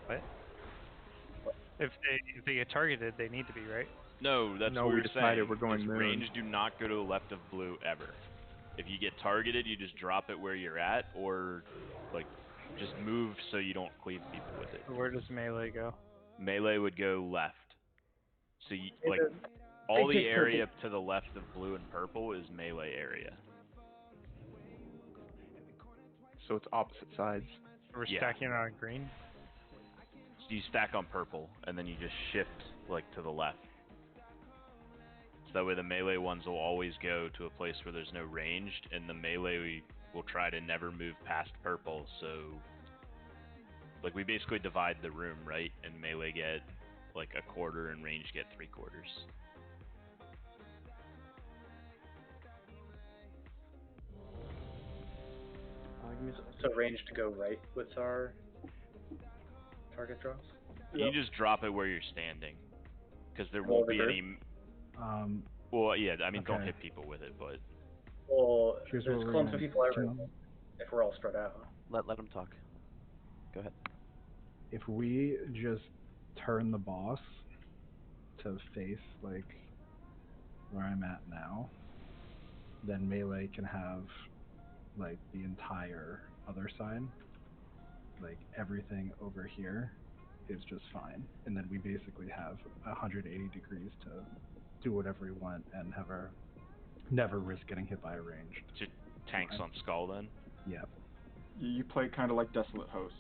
What? If they get targeted, they need to be, right? No, that's No, what we we're decided saying. we're going is moon. Range do not go to the left of blue ever. If you get targeted, you just drop it where you're at, or like just move so you don't cleave people with it. Where does melee go? Melee would go left. So you, like all the area to the left of blue and purple is melee area. So it's opposite sides. We're stacking on green. So you stack on purple, and then you just shift like to the left. So that way the melee ones will always go to a place where there's no ranged, and the melee will try to never move past purple. So like we basically divide the room, right? And melee get like a quarter, and range get 3/4. So range to go right with our target drops? You just drop it where you're standing, because there Roll won't the be group? any. Well, yeah, I mean, don't Okay. hit people with it, but. Well, Here's there's what we're clumps of gonna people everywhere do. if we're all spread out. Let them talk. Go ahead. If we just turn the boss to face like where I'm at now, then melee can have like the entire other side. Like everything over here is just fine, and then we basically have 180 degrees to do whatever we want and never risk getting hit by a ranged. So tanks on skull then? Yep. You play kind of like Desolate Host.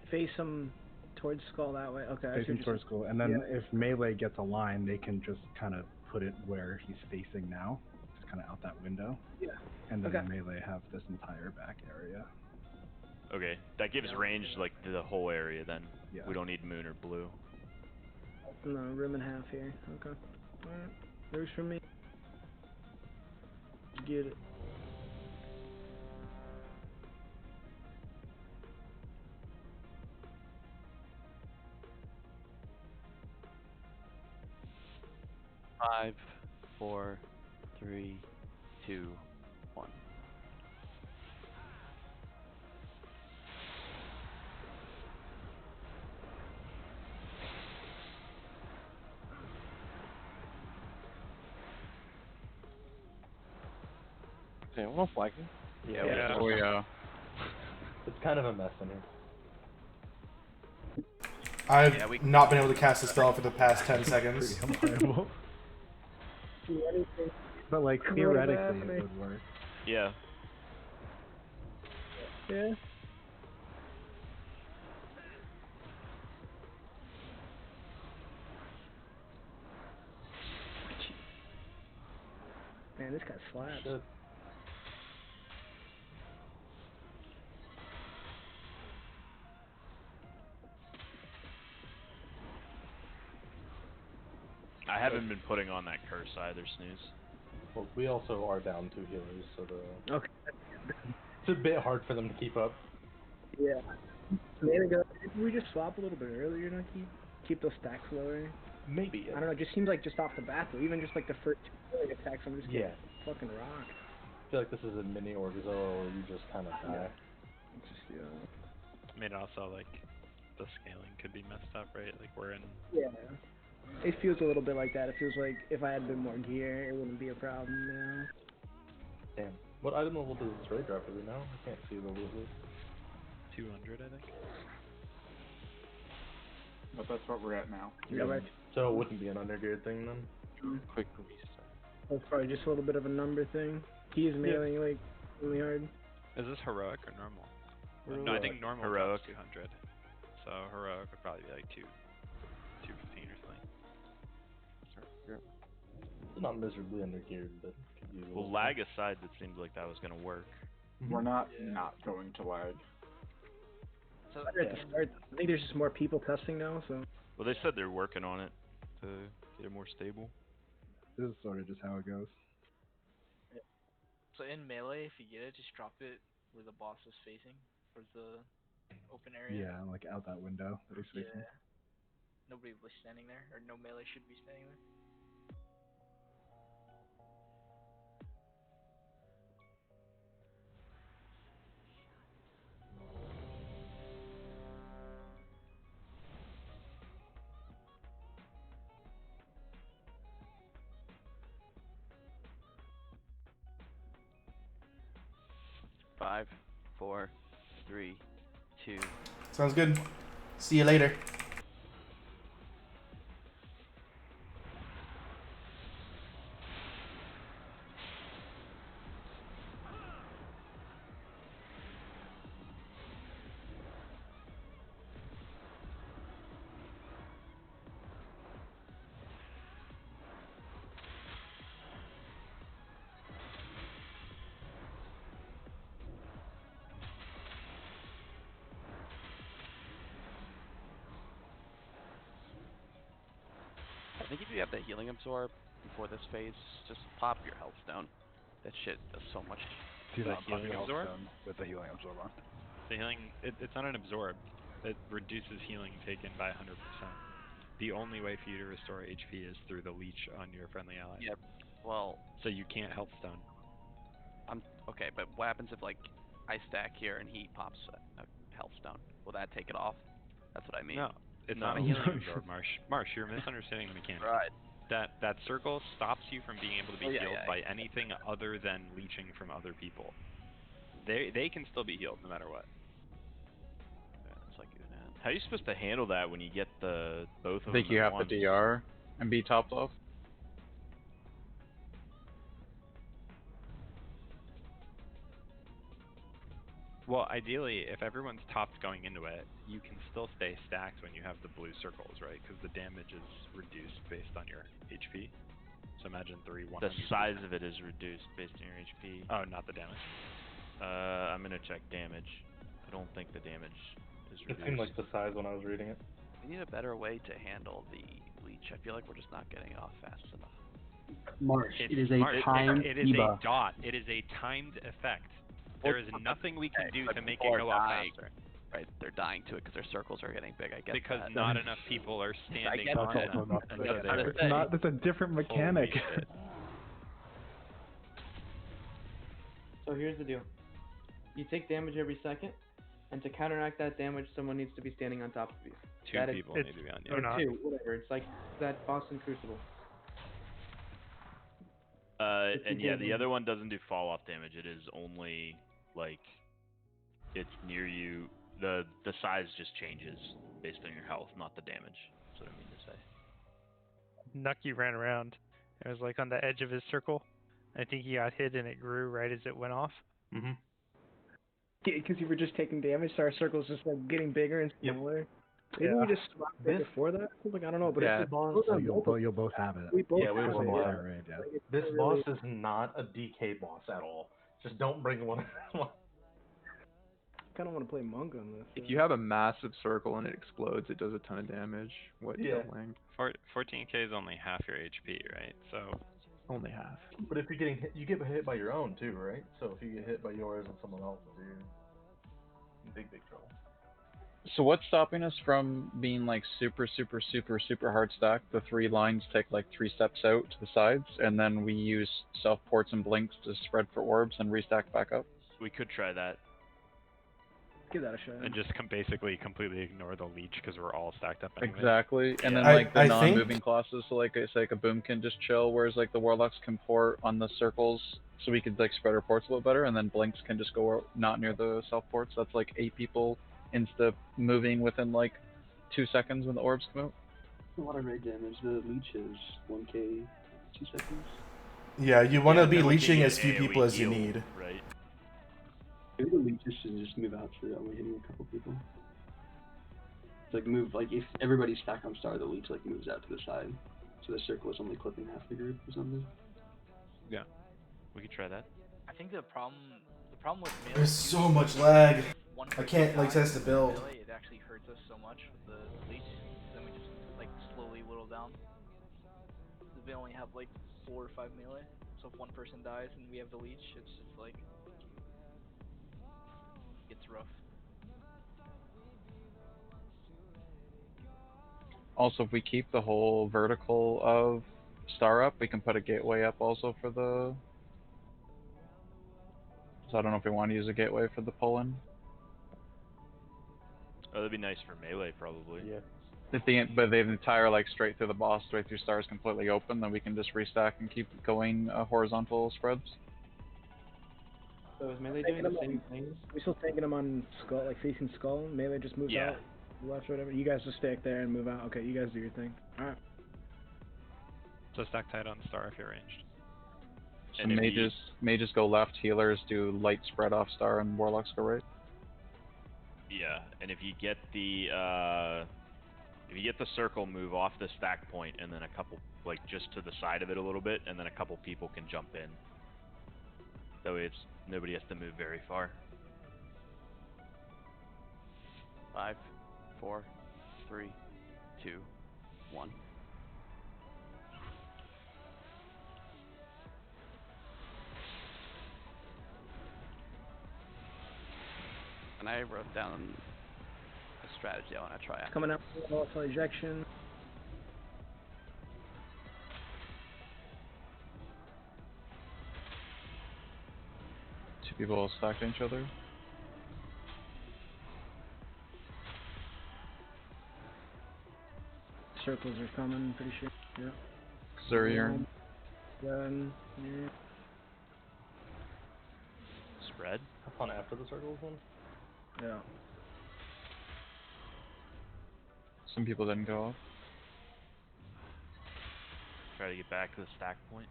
Face them towards skull that way. Okay. I see Facing what you're towards saying. skull, and then if melee gets a line, they can just kind of put it where he's facing now, just kind of out that window. Yeah. And then Okay. the melee have this entire back area. Okay, that gives range like the whole area then. Yeah. We don't need moon or blue. No, room and a half here. Okay. Alright. There's for me. Get it. Five, 4, 3, 2, 1. Okay, we're not flagging. Yeah. Oh yeah. It's kind of a mess in here. I've not been able to cast a spell for the past 10 seconds. But like theoretically it would work. Yeah. Yeah. Man, this guy slaps. I haven't been putting on that curse either, Snooze. Well, we also are down 2 healers, so Okay. it's a bit hard for them to keep up. Yeah. Maybe we just swap a little bit earlier, not keep those stacks lower. Maybe. I don't know. It just seems like just off the bat, though, even just like the first 2 early attacks, I'm just getting fucking rocked. I feel like this is a mini Orgzo where you just kind of die. I mean, also like the scaling could be messed up, right? Like we're in. Yeah. It feels a little bit like that. It feels like if I had a bit more gear, it wouldn't be a problem, you know? Damn. What item level does this raid drop? Do we know? I can't see the loot list. 200, I think. But that's what we're at now. Yeah, right. So it wouldn't be an undergeared thing then? Quick restart. That's probably just a little bit of a number thing. He is mailing like really hard. Is this heroic or normal? Heroic. No, I think normal Heroic. drops 200. So heroic would probably be like 215 or something. It's not miserably undergeared, but could use a Well, little lag more. aside, that seemed like that was gonna work. We're not going to lag. So Better at the start. I think there's just more people testing now, so. Well, they said they're working on it to get it more stable. This is sort of just how it goes. So in melee, if you get it, just drop it where the boss is facing, towards the open area. Yeah, like out that window that he's Yeah. facing. Nobody was standing there, or no melee should be standing there. Five, 4, 3, 2. Sounds good. See you later. I think if you have the healing absorb before this phase, just pop your health stone. That shit does so much. Do The not pop healing your health absorb? stone with the healing absorb on. The healing, it's not an absorb. It reduces healing taken by 100%. The only way for you to restore HP is through the leech on your friendly ally. Yep. Well, So you can't health stone. Okay, but what happens if like I stack here and he pops a health stone? Will that take it off? That's what I mean. No, it's not a healing absorb, Marsh. Marsh, you're misunderstanding the mechanic. Right. That circle stops you from being able to be Oh, yeah, healed yeah, by anything other than leeching from other people. They can still be healed no matter what. It's like uned. How are you supposed to handle that when you get the both I of think them you at have once? to DR and be topped off. Well, ideally, if everyone's topped going into it, you can still stay stacked when you have the blue circles, right? Because the damage is reduced based on your HP. So imagine 3 100. The size of it is reduced based on your HP. Oh, not the damage. I'm gonna check damage. I don't think the damage is It reduced. seemed like the size when I was reading it. We need a better way to handle the leech. I feel like we're just not getting it off fast enough. Marsh, It's it is a Marsh, timed it is a debuff. dot. It is a timed effect. There is nothing we can do but to make people it are go off dying. faster. Right, they're dying to it because their circles are getting big. I get Because that. not enough people are standing get on that. them. Not And for so that. they're- It's not. That's a different mechanic. Holy shit. So here's the deal. You take damage every second, and to counteract that damage, someone needs to be standing on top of you. Two That is- people need to be on you. Or two, whatever. It's like that Boston Crucible. And yeah, the other one doesn't do fall off damage. It is only like it's near you. The size just changes based on your health, not the damage. That's what I mean to say. Nucky ran around. It was like on the edge of his circle. I think he got hit and it grew right as it went off. Mm-hmm. Because you were just taking damage, so our circle's just like getting bigger and smaller. Maybe we just swapped it before that. Like I don't know, but Yeah, it's boss. those are You'll multiple. both have it. We both Yeah, we have will it. both Yeah, have it. right, yeah. Like, it's This not boss really- is not a DK boss at all. Just don't bring one. I kind of want to play Monk on this. If you have a massive circle and it explodes, it does a ton of damage. What Yeah. doubling? 14k is only half your HP, right? So Only half. But if you're getting hit, you get hit by your own too, right? So if you get hit by yours and someone else's, you're in big trouble. So what's stopping us from being like super hard stacked? The 3 lines take like 3 steps out to the sides, and then we use self ports and blinks to spread for orbs and restack back up. We could try that. Give that a shot. and just basically completely ignore the leech because we're all stacked up anyway. Exactly, and then I- like the I non-moving think- classes, so like it's like a boom can just chill, whereas like the warlocks can port on the circles, so we could like spread our ports a little better, and then blinks can just go not near the self ports. That's like 8 people insta moving within like 2 seconds when the orbs come out. A lot of raid damage. The leech is 1k 2 seconds. Yeah, you want to be then we can leeching get as few AoE people as you heal, need. Right. Maybe the leeches should just move out so that we're hitting a couple people. It's like move, like if everybody's stacked on star, the leech like moves out to the side, so the circle is only clipping half the group or something. Yeah. We could try that. I think the problem with melee. There's too so is much if lag. one I person can't like dies test to in build. Melee, it actually hurts us so much with the leech. Then we just like slowly whittle down. 'Cause they only have like 4 or 5 melee. So if one person dies and we have the leech, it's just like it's rough. Also, if we keep the whole vertical of star up, we can put a gateway up also for the. So I don't know if we want to use a gateway for the pull-in. Oh, that'd be nice for melee, probably. Yeah. But the entire like straight through the boss, straight through stars completely open, then we can just restack and keep going horizontal spreads. So is melee doing the same thing? We still taking them on skull, like facing skull. Melee just moves Yeah. out left or whatever. You guys just stick there and move out. Okay, you guys do your thing. All right. So stack tight on star if you're ranged. So And if mages go left, healers do light spread off star, and warlocks go right. Yeah, and if you get the circle, move off the stack point, and then a couple, like just to the side of it a little bit, and then a couple people can jump in. That way, nobody has to move very far. 5, 4, 3, 2, 1. And I wrote down a strategy I want to try after. Coming up, volatile ejection. Two people stacked each other. Circles are coming, pretty sure. Yeah. Xurion. Then, yeah. Spread? Have fun after the circles one? Yeah. Some people didn't go off. Try to get back to the stack point.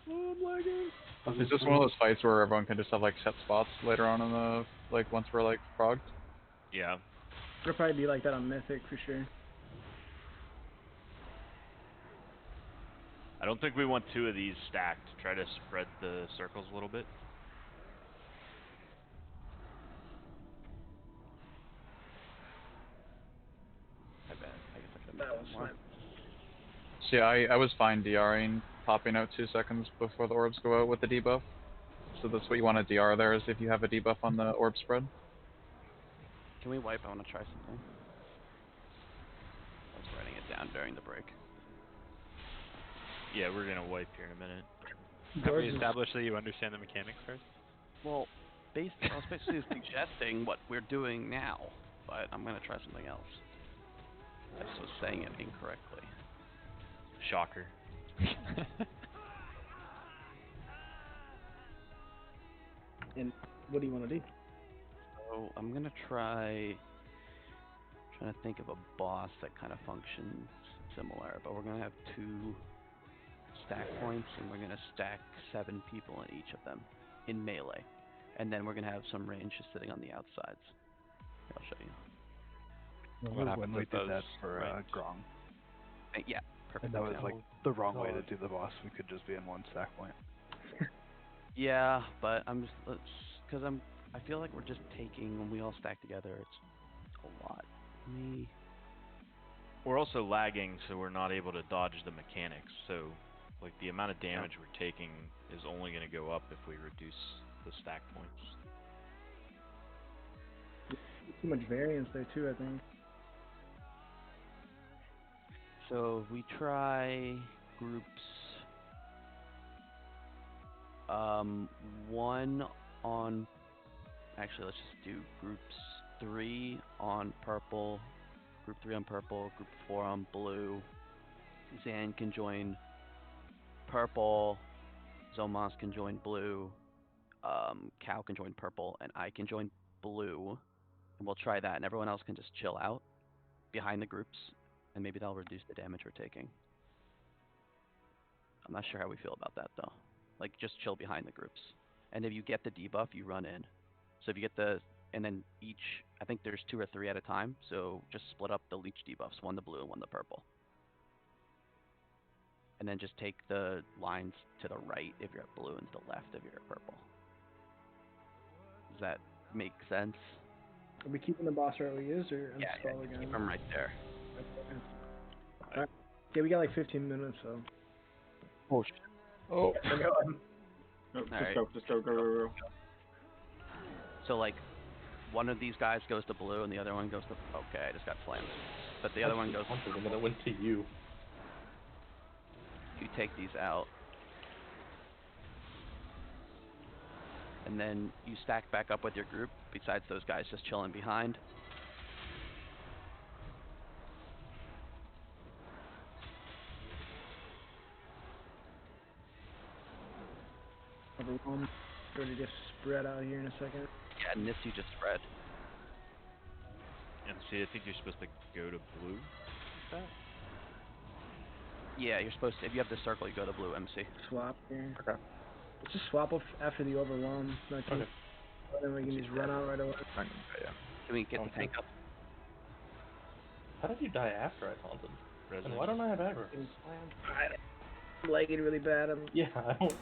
Oh my god. Is this one of those fights where everyone can just have like set spots later on in the like once we're like frogged? Yeah. It'll probably be like that on Mythic for sure. I don't think we want two of these stacked. Try to spread the circles a little bit. I bet. I guess I could That have was made more. See, I was fine DRing, popping out 2 seconds before the orbs go out with the debuff. So that's what you want to DR there, is if you have a debuff on the orb spread. Can we wipe? I want to try something. I was writing it down during the break. Yeah, we're gonna wipe here in a minute. Have we established that you understand the mechanics first? Well, I was basically suggesting what we're doing now, but I'm gonna try something else. I just was saying it incorrectly. Shocker. And what do you want to do? So I'm gonna trying to think of a boss that kind of functions similar, but we're gonna have 2 stack points, and we're gonna stack 7 people in each of them in melee, and then we're gonna have some range just sitting on the outsides. Here, I'll show you. Remember when we did that for Grong? Yeah, perfect. And that was example. like the wrong way to do the boss. We could just be in one stack point. Yeah, but I'm just because I feel like we're just taking when we all stack together. It's a lot. We're also lagging, so we're not able to dodge the mechanics. So, like, the amount of damage we're taking is only going to go up if we reduce the stack points. Too much variance there too, I think. So we try groups. One on. Actually, let's just do groups 3 on purple, group 3 on purple, group 4 on blue. Zan can join purple. Zomas can join blue. Cow can join purple, and I can join blue. And we'll try that, and everyone else can just chill out behind the groups, and maybe that'll reduce the damage we're taking. I'm not sure how we feel about that, though. Like, just chill behind the groups. And if you get the debuff, you run in. So if you get the, and then each, I think there's 2 or 3 at a time, so just split up the leech debuffs, 1 the blue and 1 the purple. And then just take the lines to the right if you're at blue and to the left if you're at purple. Does that make sense? Are we keeping the boss right where he is, or Yeah, install again? keep him right there. Alright. Okay, we got like 15 minutes, so. Oh shit. Oh. We're going. No, just Alright. go. Just go. So like, one of these guys goes to blue and the other one goes to. Okay, I just got slammed. But the other one goes to And then it went to you. You take these out. And then you stack back up with your group, besides those guys just chilling behind. Everyone ready to spread out here in a second. Yeah, and this you just spread. MC, I think you're supposed to go to blue. Is that? Yeah, you're supposed to. If you have the circle, you go to blue, MC. Swap here. Okay. Let's just swap off after the overwhelm. Okay. Then we can just run out right away. Yeah. Can we get the tank up? How did you die after I taunted? And why don't I have aggro? I'm lagging really bad. Yeah, I don't.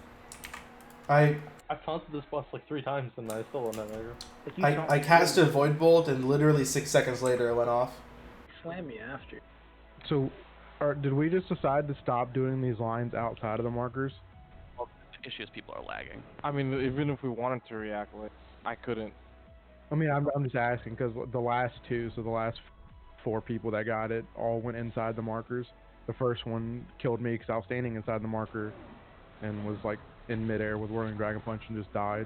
I've taunted this boss like 3 times and I still don't have aggro. I cast a void bolt and literally 6 seconds later it went off. Slam me after. So, did we just decide to stop doing these lines outside of the markers? Well, the issue is people are lagging. I mean, even if we wanted to react, like, I couldn't. I mean, I'm just asking because the last 2, so the last 4 people that got it all went inside the markers. The first one killed me because I was standing inside the marker and was like in midair with Whirling Dragon Punch and just died.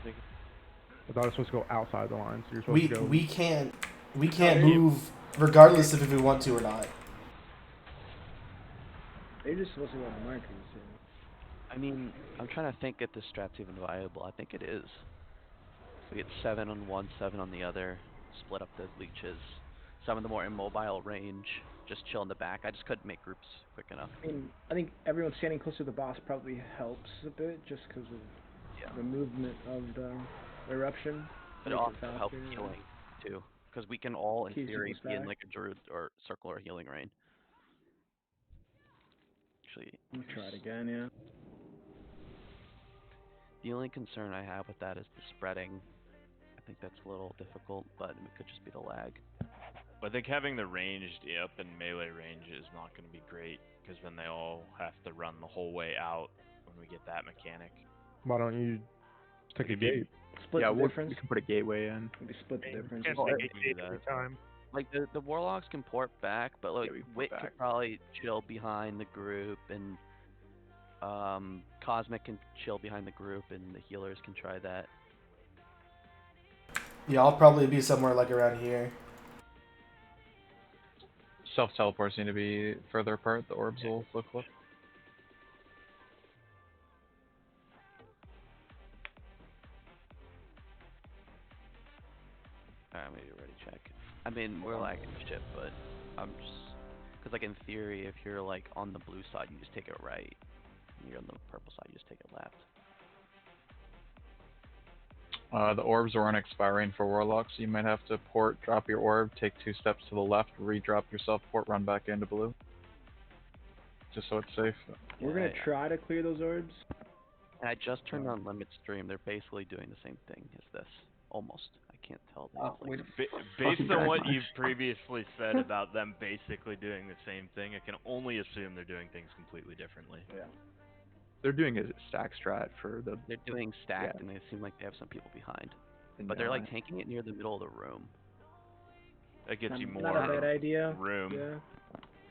I thought it was supposed to go outside the line, so you're supposed to go. We can't move regardless of if we want to or not. They're just supposed to go on the markers. I mean, I'm trying to think if this strat's even viable. I think it is. We get 7 on one, 7 on the other. Split up the leeches. Some of the more immobile range. Just chill in the back. I just couldn't make groups quick enough. I think everyone standing close to the boss probably helps a bit just because of the movement of the eruption. But it Makes also helps faster, healing too, because we can all, in Keeps theory, people be in stacked. like a druid or circle or healing rain. Actually, I'm gonna try it again, yeah. the only concern I have with that is the spreading. I think that's a little difficult, but it could just be the lag. I think having the ranged up and melee range is not going to be great, because then they all have to run the whole way out when we get that mechanic. Why don't you take a gate? Split yeah, the difference. we can put a gateway in. We split the difference. Can't Well, take a gate every time. Like the warlocks can port back, but like we can port Wit back. could probably chill behind the group, and Cosmic can chill behind the group, and the healers can try that. Yeah, I'll probably be somewhere like around here. Self-teleports need to be further apart. The orbs will flip. Alright, maybe ready check. I mean, we're lagging shit, but I'm just... Because, like, in theory, if you're, like, on the blue side, you just take it right. And you're on the purple side, you just take it left. The orbs aren't expiring for warlocks, so you might have to port, drop your orb, take 2 steps to the left, re-drop yourself, port, run back into blue. Just so it's safe. We're gonna try to clear those orbs. And I just turned on Limit Stream. They're basically doing the same thing as this. Almost. I can't tell. Based on what you've previously said about them basically doing the same thing, I can only assume they're doing things completely differently. Yeah. They're doing a stack strat for the... They're doing stacked, and they seem like they have some people behind. But they're, like, tanking it near the middle of the room. That gets you more Not a bad idea. room. Yeah.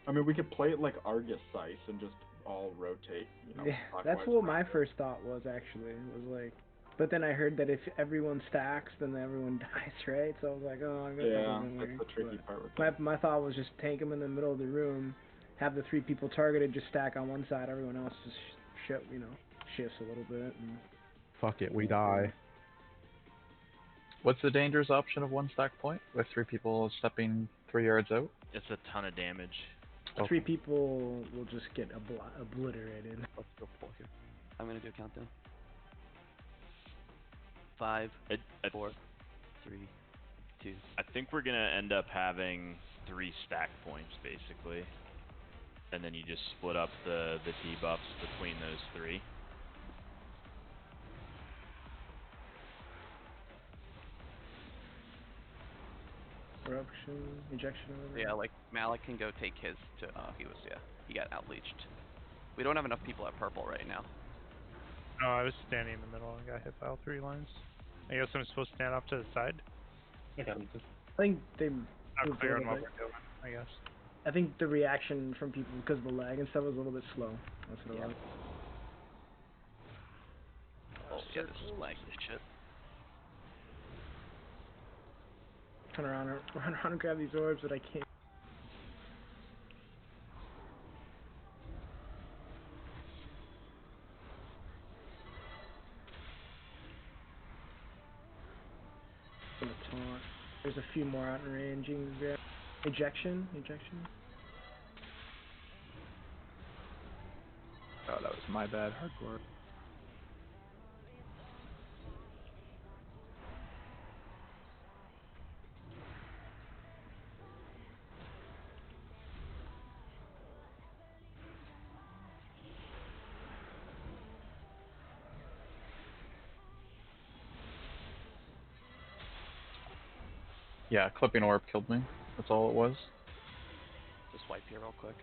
I mean, we could play it like Argus Sice and just all rotate, you know. Yeah, that's what my first thought was actually. It was like, but then I heard that if everyone stacks, then everyone dies, right? So I was like, oh, I guess that Yeah, doesn't that's work. the tricky part with But my thought was just tank them in the middle of the room, have the 3 people targeted just stack on one side, everyone else just shifts a little bit. And... Fuck it, we die. What's the dangerous option of 1 stack point with 3 people stepping 3 yards out? It's a ton of damage. 3 people will just get obliterated. Let's go pull here. I'm gonna do a countdown. 5, 4, 3, 2. I think we're gonna end up having 3 stack points basically, and then you just split up the debuffs between those 3. Eruption, ejection, or whatever. Yeah, like Malik can go take his to. He got outleached. We don't have enough people at purple right now. Oh, I was standing in the middle and got hit by all 3 lines. I guess I'm supposed to stand off to the side. I got him. I think they moved Not a clear on little what bit. we're doing, I guess. I think the reaction from people because of the lag and stuff was a little bit slow. That's what it was. Oh yeah, this is laggy as shit. Turn around, run around and grab these orbs, but I can't. Gonna taunt. There's a few more out in range. You can grab. Ejection. Oh, that was my bad. Hardcore. Yeah, clipping orb killed me. That's all it was. Just wipe here real quick.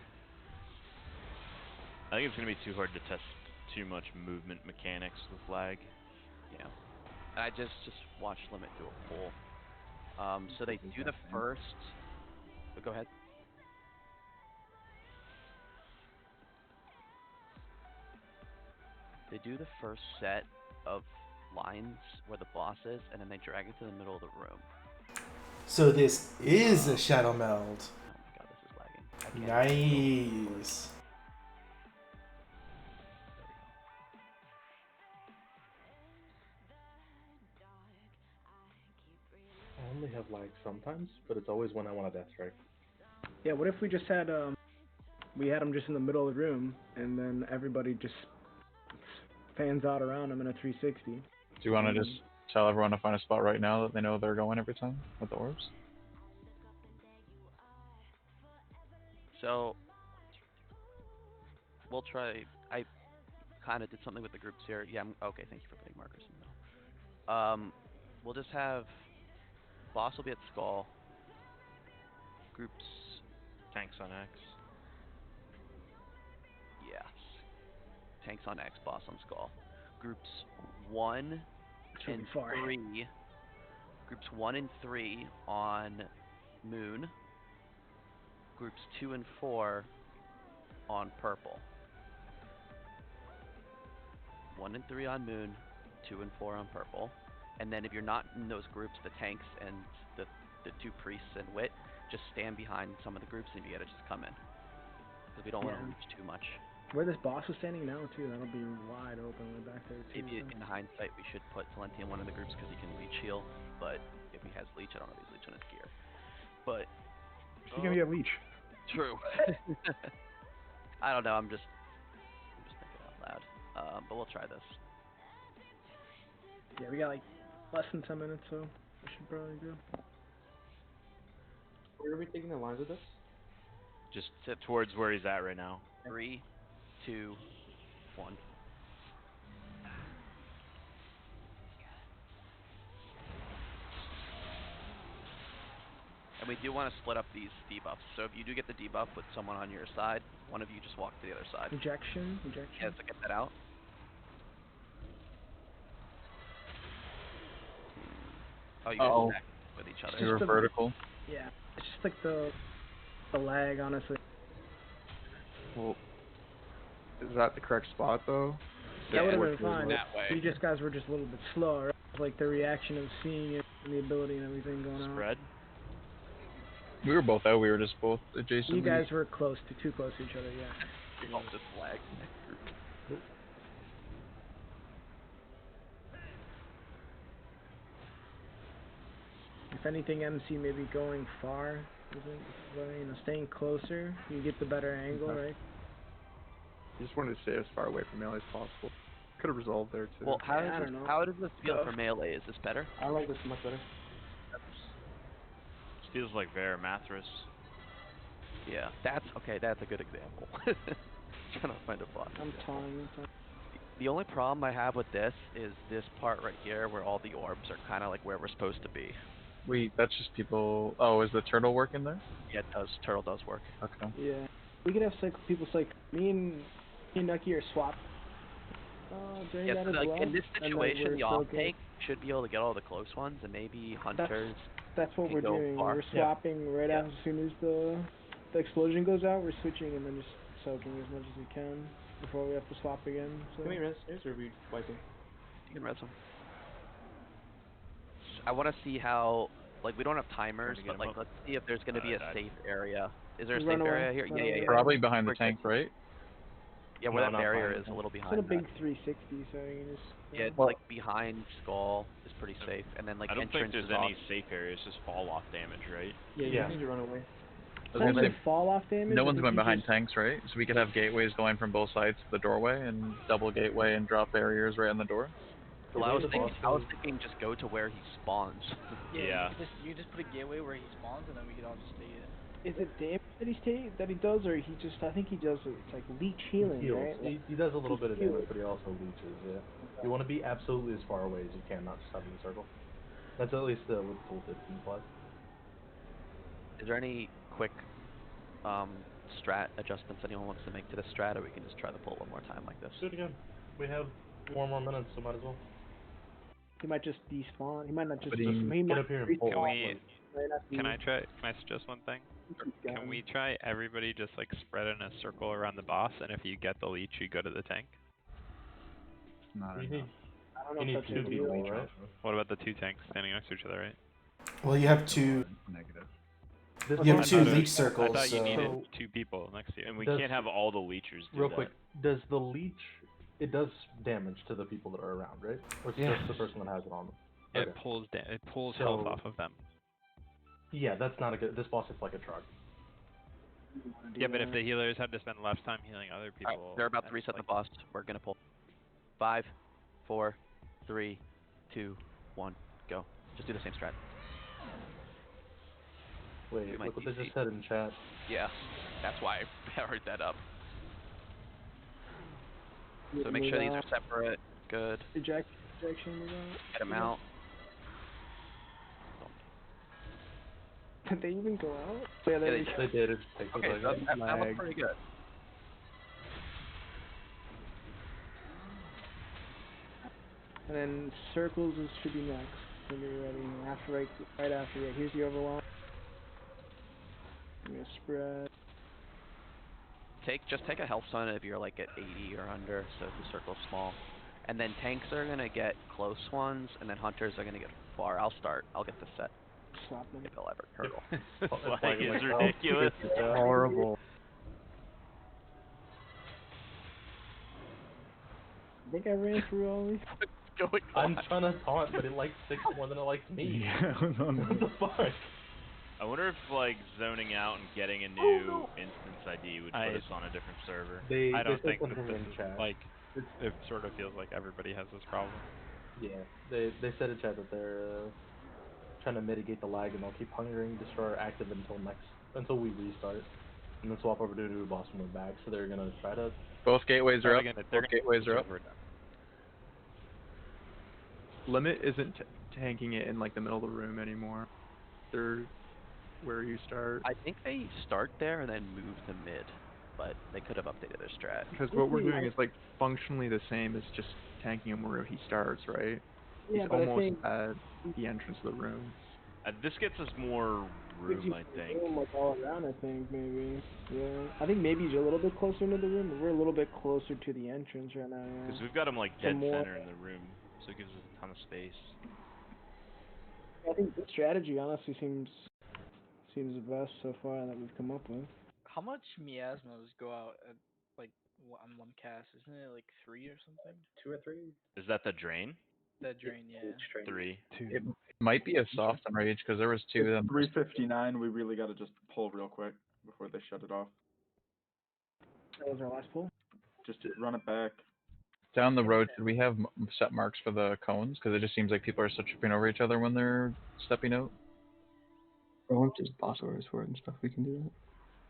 I think it's gonna be too hard to test too much movement mechanics with lag. Yeah. I just watch Limit do a pull. So they do the first. Go ahead. They do the first set of lines where the boss is, and then they drag it to the middle of the room. So this is a shadow meld. Oh my god, this is lagging. Nice. I only have lag sometimes, but it's always when I want a death strike. Yeah. What if we just had we had them just in the middle of the room, and then everybody just fans out around them in a 360. Do you want to just tell everyone to find a spot right now that they know they're going every time with the orbs? So we'll try. I kind of did something with the groups here. Yeah. Okay. Thank you for putting markers in the middle. We'll just have boss will be at Skull. Groups. Tanks on X. Yes. Tanks on X, boss on Skull. Groups 1 and 3. Groups 1 and 3 on Moon. Groups 2 and 4 on Purple. 1 and 3 on Moon, 2 and 4 on Purple. And then if you're not in those groups, the tanks and the 2 priests and Wit, just stand behind some of the groups, and if you get it, just come in. Because we don't want to reach too much. Where this boss is standing now, too, that'll be wide open way back there, too. Maybe in hindsight, we should put Talenti in one of the groups because he can leech heal. But if he has leech, I don't know if he's leech on his gear. But He can be a leech. true. I don't know. I'm just thinking out loud. But we'll try this. Yeah, we got like less than 10 minutes, so we should probably go. Where are we taking the lines with this? Just towards where he's at right now. 3, 2, 1. And we do want to split up these debuffs. So if you do get the debuff with someone on your side, one of you just walk to the other side. Ejection. Yeah, so get that out. Oh, you guys stack with each other. You're vertical. Yeah, it's just like the lag, honestly. Well, is that the correct spot though? That would have Yeah, been fine. that way. You just guys were just a little bit slower. Like the reaction of seeing it and the ability and everything going on. Spread. We were both out. We were just both adjacent. You guys were too close to each other, yeah. We all just lag. If anything, MC may be going far. Staying closer, you get the better angle, right? I just wanted to stay as far away from melee as possible. Could have resolved there too. Well, how does this feel for melee? Is this better? I like this much better. This feels like Vera Mathras. Yeah, that's a good example. Trying to find a boss. I'm taunting. The only problem I have with this is this part right here where all the orbs are kind of like where we're supposed to be. That's just people. Oh, is the turtle working there? Yeah, it does. Turtle does work. Okay. Yeah. We could have people cycle. Me and Nucky are swapped during Yeah, that so as like well. in this and then situation, we're the off soaking. take should be able to get all the close ones, and maybe hunters. That's what can we're go doing. far. We're swapping right as soon as the explosion goes out. We're switching and then just soaking as much as we can before we have to swap again. So. Can we res theirs or are we wiping? You can res them. I want to see how. Like we don't have timers, get but 'em like up. let's see if there's gonna be a died. safe area. Is there a Run safe away, area here? run Yeah, yeah, away. yeah. Probably behind the We're good. tank, right? Yeah, where No, that not barrier behind is, the a little It's behind in a big that. 360, so you can just. Yeah, like behind skull is pretty safe, and then like I don't think entrance there's is off. any safe areas, just fall off damage, right? Yeah, you need to run away. I was gonna say, fall off damage. no I one's think going you behind just- tanks, right? So we could have gateways going from both sides of the doorway and double gateway and drop barriers right on the door. Well, I was thinking just go to where he spawns. Yeah. You just put a gateway where he spawns, and then we could all just take it. Is it damage that he does, or he just? I think he does. It's like leech healing, He heals. right? He does a little bit of heals. damage, but he also leeches. Yeah. You want to be absolutely as far away as you can, not just having the circle. That's at least what full distance was. Is there any quick strat adjustments anyone wants to make to the strat, or we can just try to pull one more time like this? Do it again. We have 4 more minutes, so might as well. He might just despawn. He might not just. But He Get might up here and pull. Can we? Might not be- Can I try? Can I suggest one thing? Can we try everybody just like spread in a circle around the boss, and if you get the leech, you go to the tank? Not You enough. need, I don't know you need if that's 2 a people, deal. right? What about the 2 tanks standing next to each other, right? Well, you have two. Negative. You have two I thought leech circles. I thought you so- needed 2 people next to you. And we Does- can't have all the leechers do Real that. quick, does the leech, it does damage to the people that are around, right? Or it's Yeah. just the person that has it on them? It Okay. pulls it pulls health So- off of them. Yeah, that's not a good, this boss is like a truck. Yeah, but if the healers had to spend less time healing other people, Alright, they're about to that's reset like, the boss. We're gonna pull. 5, 4, 3, 2, 1, go. Just do the same strat. Wait, Do my look what they DC. just said in chat. Yeah, that's why I powered that up. So make Move sure these out. are separate. Good. Ejection. Get them out. Did they even go out? Yeah, Yeah, they. They did, it just takes a Okay, so second. that looks pretty good. And then circles should be next. When you're ready. After right after. Yeah, here's the overwhelm. I'm gonna spread. Just take a health stun if you're like at 80 or under, so the circle's small. And then tanks are gonna get close ones, and then hunters are gonna get far. I'll start. I'll get the set. Swap them. If they'll ever hurdle. This lag like is myself. ridiculous. Horrible. I think I ran through all these. What's going I'm on? trying to taunt, but it likes 6 more than it likes me. Yeah, it was on What the fuck? I wonder if like zoning out and getting a new instance ID would put us on a different server. They I don't said think that something this in is chat. like it sort of feels like everybody has this problem. Yeah, they said in chat that they're trying to mitigate the lag and they'll keep Hungering Destroyer active until we restart, and then swap over to a new boss when we're back. So they're gonna try to. Both gateways are up. They're Both gateways are up. Limit isn't tanking it in like the middle of the room anymore. They're where you start. I think they start there and then move to mid, but they could have updated their strat. Because what we're doing is like functionally the same as just tanking him where he starts, right? Yeah, He's but I almost think at the entrance of the room. This gets us more gives room, you I think. room, like all around. I think maybe. Yeah. I think maybe you're a little bit closer into the room, but we're a little bit closer to the entrance right now. Yeah. Because we've got him like So dead more- center in the room, so it gives us a ton of space. I think this strategy honestly seems the best so far that we've come up with. How much miasmas go out at like on one cast? Isn't it like 3 or something? 2 or 3? Is that the drain? That drain, yeah. 3. It might be a soft on rage because there was 2 of them. 3:59. We really got to just pull real quick before they shut it off. That was our last pull. Just run it back. Down the road, should we have set marks for the cones? Because it just seems like people are so tripping over each other when they're stepping out. Or just boss orders for it and stuff. We can do that.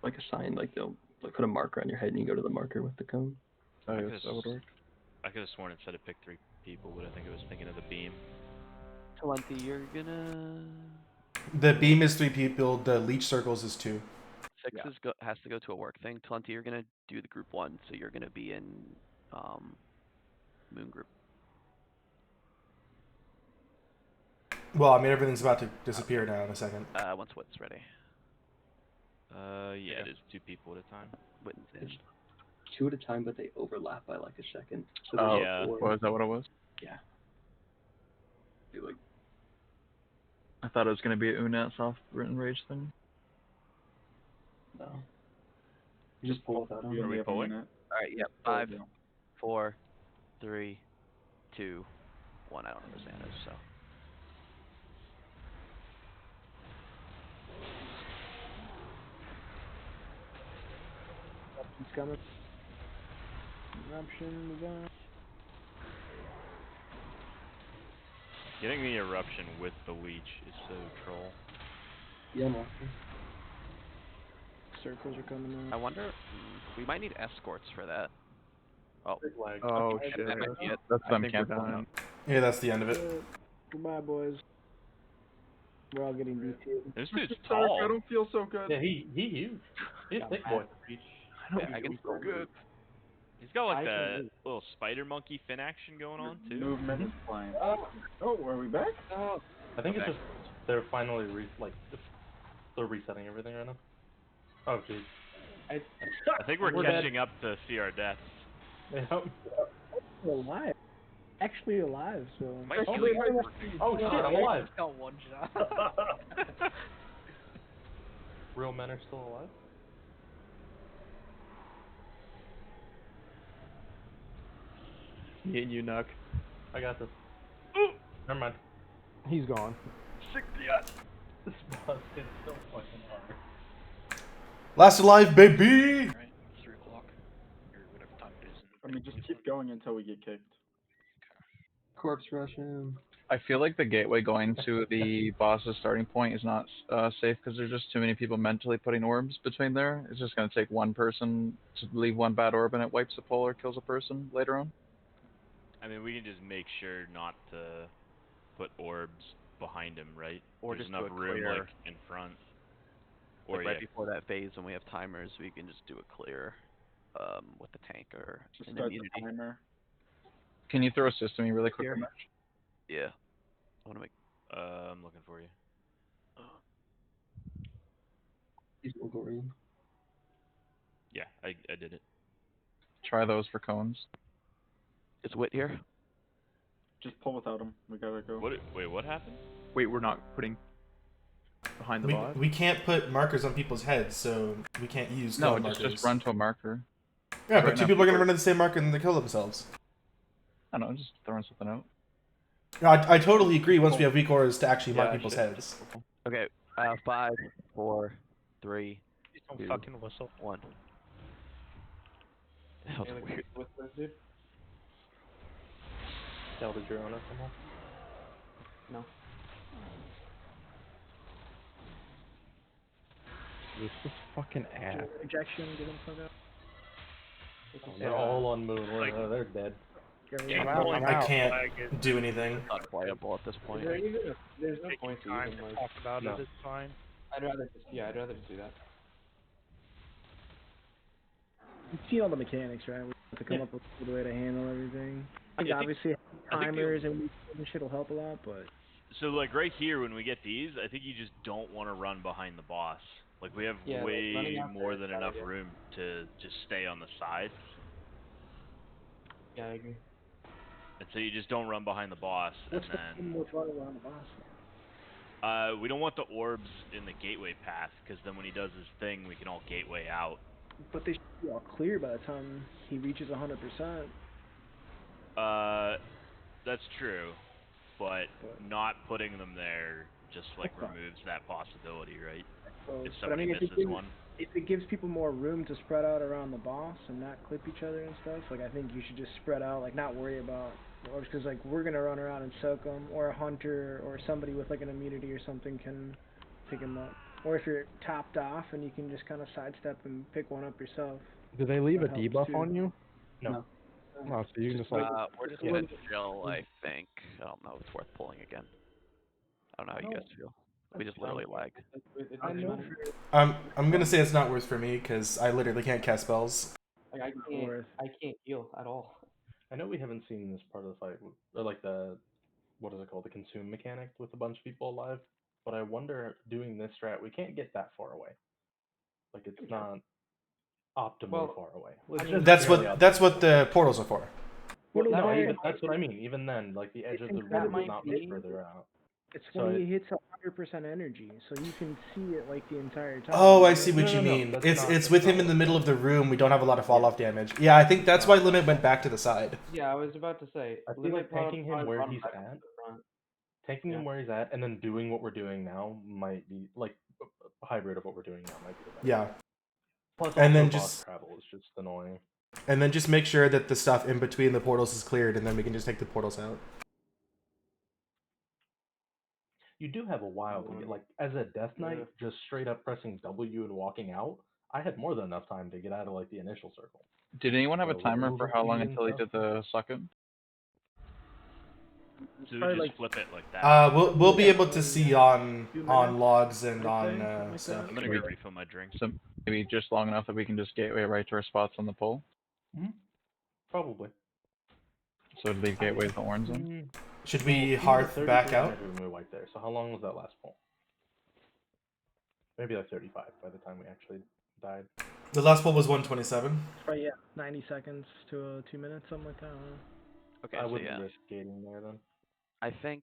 Like a sign, like they'll like put a marker on your head and you go to the marker with the cone. Oh, I yes, could've that would work. I could have sworn it said it picked 3 people, but I think it was thinking of the beam. Talenti, you're gonna. The beam is 3 people. The leech circles is 2. Six has to go to a work thing. Twenty, you're gonna do the group 1, so you're gonna be in moon group. Well, I mean everything's about to disappear now in a second. Once Wit's ready. Yeah, it is 2 people at a time. Wit's in. It's 2 at a time, but they overlap by like a second. So Oh, yeah. Was that what it was? Yeah. Do like I thought it was gonna be a Unet soft written rage thing. no. You just pull without Are we pulling? All right. Yep. 5, 4, 3, 2, 1. I don't know where Xan is, so. Eruption's coming. Eruption is on. Getting the eruption with the leech is so troll. Yeah, I'm watching. Circles are coming in. I wonder. We might need escorts for that. Oh. Oh Okay, shit. that might be it. That's I them think we're camping done. out. Yeah, that's the end of it. Goodbye, boys. We're all getting DT'd. This dude's Sorry, tall. I don't feel so good. Yeah, he huge. He's a thick boy. I can still good. He's got like I can the move. little spider monkey fin action going on too. Movement is fine. Oh, are we back? I think it's just they're finally they're resetting everything right now. Oh jeez. I think we're catching up to see our deaths. Yep. We're alive. Actually alive, so. Oh shit, I'm alive. Got one shot. Real men are still alive? Me and you, Nuck. I got this. Never mind. He's gone. This boss is so fucking hard. Last alive, baby! Right, 3 o'clock or whatever time it is. I mean, just keep going until we get kicked. Corpse rushing. I feel like the gateway going to the boss's starting point is not safe because there's just too many people mentally putting orbs between there. It's just going to take one person to leave one bad orb and it wipes a pole or kills a person later on. I mean, we can just make sure not to put orbs behind him, right? Or There's just do enough a room clear. like in front. Or Like yeah, right before that phase when we have timers, we can just do a clear with the tank or Just an start immunity. the timer. Can you throw a system really quick? Here? Yeah. I want to make. I'm looking for you. He's Wolverine. Yeah, I did it. Try those for cones. Is Wit here? Just pull without him. We gotta go. Wait, what happened? Wait, we're not putting behind the We, boss? we can't put markers on people's heads, so we can't use cone markers. just run to a marker. Yeah, but Right 2 now, people are going to run to the same marker and they kill themselves. I don't know, just throwing something out. No, I totally agree once we have weak auras to actually mark people's heads. Okay. 5, 4, 3, Don't 2, fucking whistle. 1. That was weird. With this dude? Cal, did your owner come home? No. This is fucking ass. Ejection, get him fuck up. They're all on moon. They're dead. I can't do anything. Unplayable at this point. There's no point to Time even to like. talk about No. it. It's fine. I'd rather just do that. You've seen all the mechanics, right? We have to come up with a good way to handle everything. Like, obviously, timers and shit will help a lot, but. So like right here when we get these, I think you just don't want to run behind the boss. Like we have way more than enough room to just stay on the side. Yeah, I agree. And so you just don't run behind the boss, What's and the then problem with running around the boss? we don't want the orbs in the gateway path, because then when he does his thing, we can all gateway out. But they should be all clear by the time he reaches 100%. That's true, but not putting them there just like removes that possibility, right? So, If but I somebody mean, misses one. if it gives people more room to spread out around the boss and not clip each other and stuff, like I think you should just spread out, like not worry about, or because like we're gonna run around and soak them, or a hunter or somebody with like an immunity or something can pick him up. Or if you're topped off and you can just kind of sidestep and pick one up yourself. Do they leave a That helps debuff too. on you? No. Oh, so you can just like. We're just gonna chill, I think. I don't know if it's worth pulling again. I don't know how you guys feel. We just literally lag. It I doesn't know matter. I'm gonna say it's not worth for me because I literally can't cast spells. Like I can't heal at all. I know we haven't seen this part of the fight, or like the, what is it called, the consume mechanic with a bunch of people alive. But I wonder, doing this strat, we can't get that far away. Like it's not optimally far away. It's just That's barely what outside. the portals are for. Well, Portals no, are- even that's what I mean. Even then, like the edge It's of the room is incredibly not much big. further out. It's So when he hits 100% energy, so you can see it like the entire time. Oh, I see what you No, mean. that's It's not- it's that's with not him in what the it middle does. of the room. We don't have a lot of fall off damage. Yeah, I think that's why Limit went back to the side. Yeah, I was about to say. I feel like tanking him where he's at, taking Yeah. him where he's at, and then doing what we're doing now might be like a hybrid of what we're doing now might be the best. Yeah. Plus, And also then boss just travel is just annoying. and then just make sure that the stuff in between the portals is cleared, and then we can just take the portals out. You do have a while to get, like, as a Death Knight, just straight up pressing W and walking out. I had more than enough time to get out of like the initial circle. Did anyone have a So, with timer for moving how long speed and until he stuff- did the second? So we probably just like- flip it like that. We'll be able to see on 2 on minutes, logs and I'd on say, something like stuff. that. I'm gonna go refill my drink. So maybe just long enough that we can just gateway right to our spots on the pole. Probably. So it'd leave gateway with the orange zone. Should we Well, hearth 30 back percent out? energy when we wipe there. So how long was that last poll? Maybe like 35 by the time we actually died. The last poll was 127. Right, yeah, 90 seconds to 2 minutes, something like that. I don't know. Okay, I so wouldn't yeah. risk gating there then. I think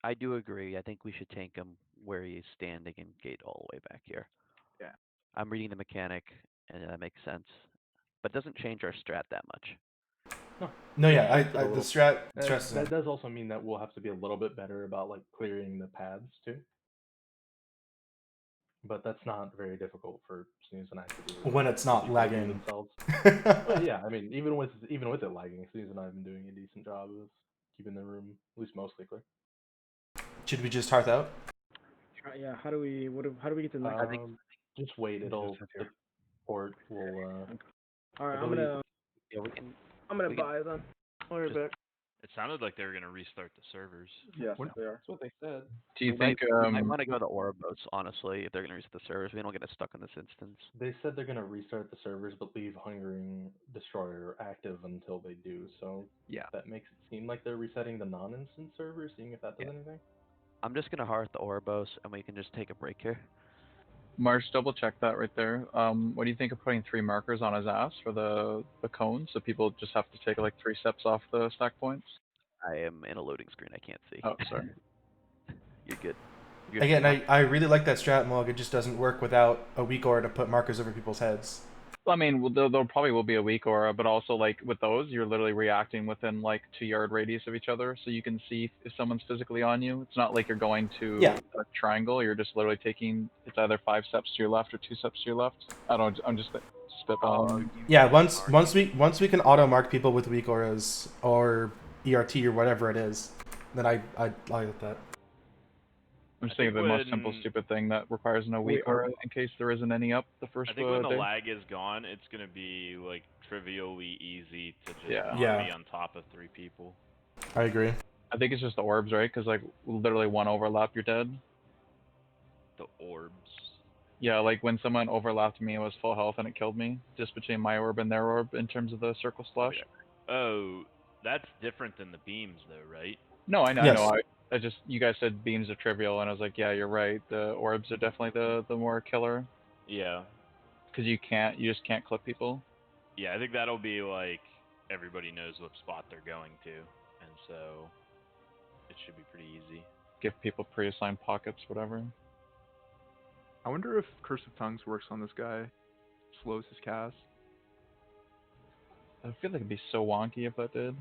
I do agree. I think we should tank him where he's standing and gate all the way back here. Yeah. I'm reading the mechanic, and that makes sense, but doesn't change our strat that much. No, It yeah, shifts it a the little. strat That, stresses that it. does also mean that we'll have to be a little bit better about like clearing the paths too. But that's not very difficult for Snooze and I to do. When it's not People do lagging. themselves. Well, yeah, I mean, even with it lagging, Snooze and I have been doing a decent job of keeping the room at least mostly clear. Should we just hearth out? Yeah, how do we get to the next? Just wait. It'll the port will. All right, I I'm believe- gonna Yeah, we can. I'm gonna we can- buy then. I'll be right back. It sounded like they were gonna restart the servers. Yes, they are. That's what they said. Do you We think might want to go to Ouroboros, honestly, if they're going to reset the servers. We don't get us stuck in this instance. They said they're gonna restart the servers, but leave Hungering Destroyer active until they do. So Yeah. that makes it seem like they're resetting the non-instant servers, seeing if that does anything. I'm just going to hearth the Ouroboros, and we can just take a break here. Marsh, double check that right there. What do you think of putting 3 markers on his ass for the cone, so people just have to take like 3 steps off the stack points? I am in a loading screen. I can't see. Oh, sorry. You're good. You're Again, good. I really like that strat, Mog. It just doesn't work without a weak aura to put markers over people's heads. Well, I mean, there probably will be a weak aura, but also like with those, you're literally reacting within like 2-yard radius of each other, so you can see if someone's physically on you. It's not like you're going to Yeah. a triangle. You're just literally taking it's either 5 steps to your left or 2 steps to your left. I don't. I'm just spitballing. Yeah, once we can auto mark people with weak auras or ERT or whatever it is, then I like that. I'm just thinking of the most simple, when- stupid thing that requires no weak aura in case there isn't any up the first I think when the day. lag is gone, it's gonna be like trivially easy to just Yeah. not Yeah. be on top of 3 people. I agree. I think it's just the orbs, right? Because like literally one overlap, you're dead. The orbs. Yeah, like when someone overlapped me, it was full health and it killed me, just between my orb and their orb in terms of the circle slash. Oh, that's different than the beams, though, right? No, I know. Yes. I know. I just you guys said beams are trivial, and I was like, yeah, you're right. The orbs are definitely the more killer Yeah. because you just can't clip people. Yeah, I think that'll be like everybody knows what spot they're going to, and so it should be pretty easy. Give people pre-assigned pockets, whatever. I wonder if Curse of Tongues works on this guy. Slows his cast. I feel like it'd be so wonky if that did.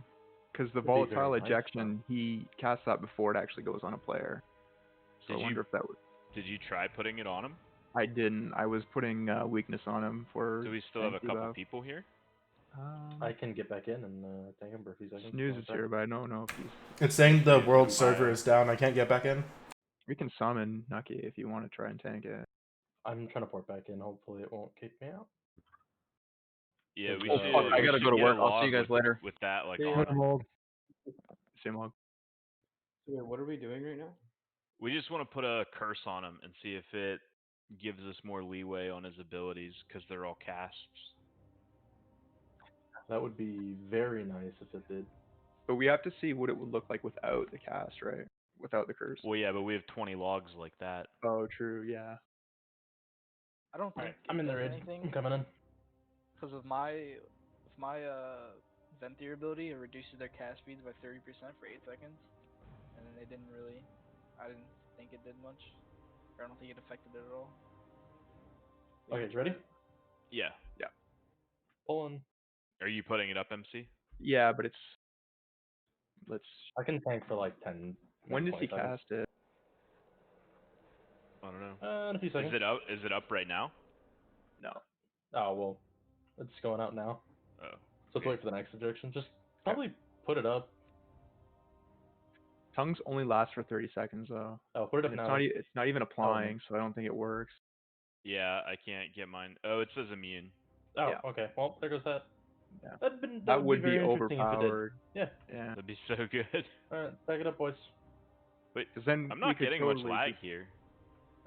Because the Would be very volatile nice, ejection, he casts that before it actually goes on a player. So Did I wonder you- if that would. Did you try putting it on him? I didn't. I was putting weakness on him for. Do we still have a couple anti-buff. people here? I can get back in and tank him for a few seconds. Snooze is here, but I don't know if he's. It's saying the world too server high. is down. I can't get back in. We can summon Nucky if you want to try and tank it. I'm trying to port back in. Hopefully, it won't kick me out. Yeah, we Oh, should. fuck, I we gotta should go to get work. a I'll see you log guys with- later. With that, like Yeah. on it. Same log. So wait, what are we doing right now? We just want to put a curse on him and see if it gives us more leeway on his abilities because they're all casts. That would be very nice if it did. But we have to see what it would look like without the cast, right? Without the curse. Well, yeah, but we have 20 logs like that. Oh, true. Yeah. I don't think Alright, I'm in the does raid. anything. I'm coming in. Because with my Venthyr ability, it reduces their cast speeds by 30% for 8 seconds, and then I didn't think it did much, or I don't think it affected it at all. Okay, you ready? Yeah. Yeah. Pulling. Are you putting it up, MC? Yeah, but let's. I can tank for like 10. When does 20 he seconds. cast it? I don't know. In a few seconds. Is it up right now? No. Oh well, it's going out now. Oh. So let's wait for the next injection. Just probably put it up. Tongues only last for 30 seconds though. Oh, put it up And now. it's not even applying, so I don't think it works. Yeah, I can't get mine. Oh, it says immune. Oh, Yeah. okay. Well, there goes that. Yeah. That would be very interesting overpowered. if it did. Yeah. That'd be so good. Alright, back it up, boys. Wait, because then I'm we not could getting totally much lag just- here.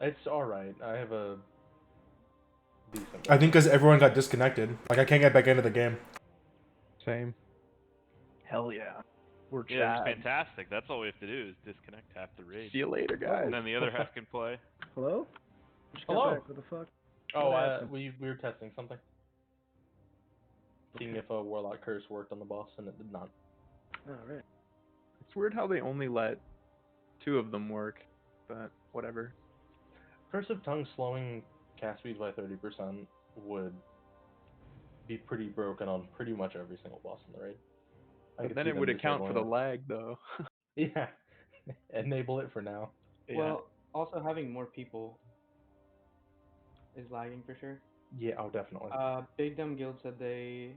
It's alright. I have a decent. I think because everyone got disconnected. Like, I can't get back into the game. Same. Hell yeah. We're Yeah, Chad. it's fantastic. That's all we have to do is disconnect half the raid. See you later, guys. And then the other half can play. Hello? Just got Hello. back. What the fuck? Oh, What happened? we were testing something. Seeing if a Warlock Curse worked on the boss, and it did not. Alright. It's weird how they only let 2 of them work, but whatever. Curse of Tongue slowing cast speeds by 30% would be pretty broken on pretty much every single boss in the raid. I But could then see it them would account for the disabling lag, though. it. Yeah. Enable it for now. Yeah. Well, also having more people is lagging for sure. Yeah, oh, definitely. Big Dumb Guild said they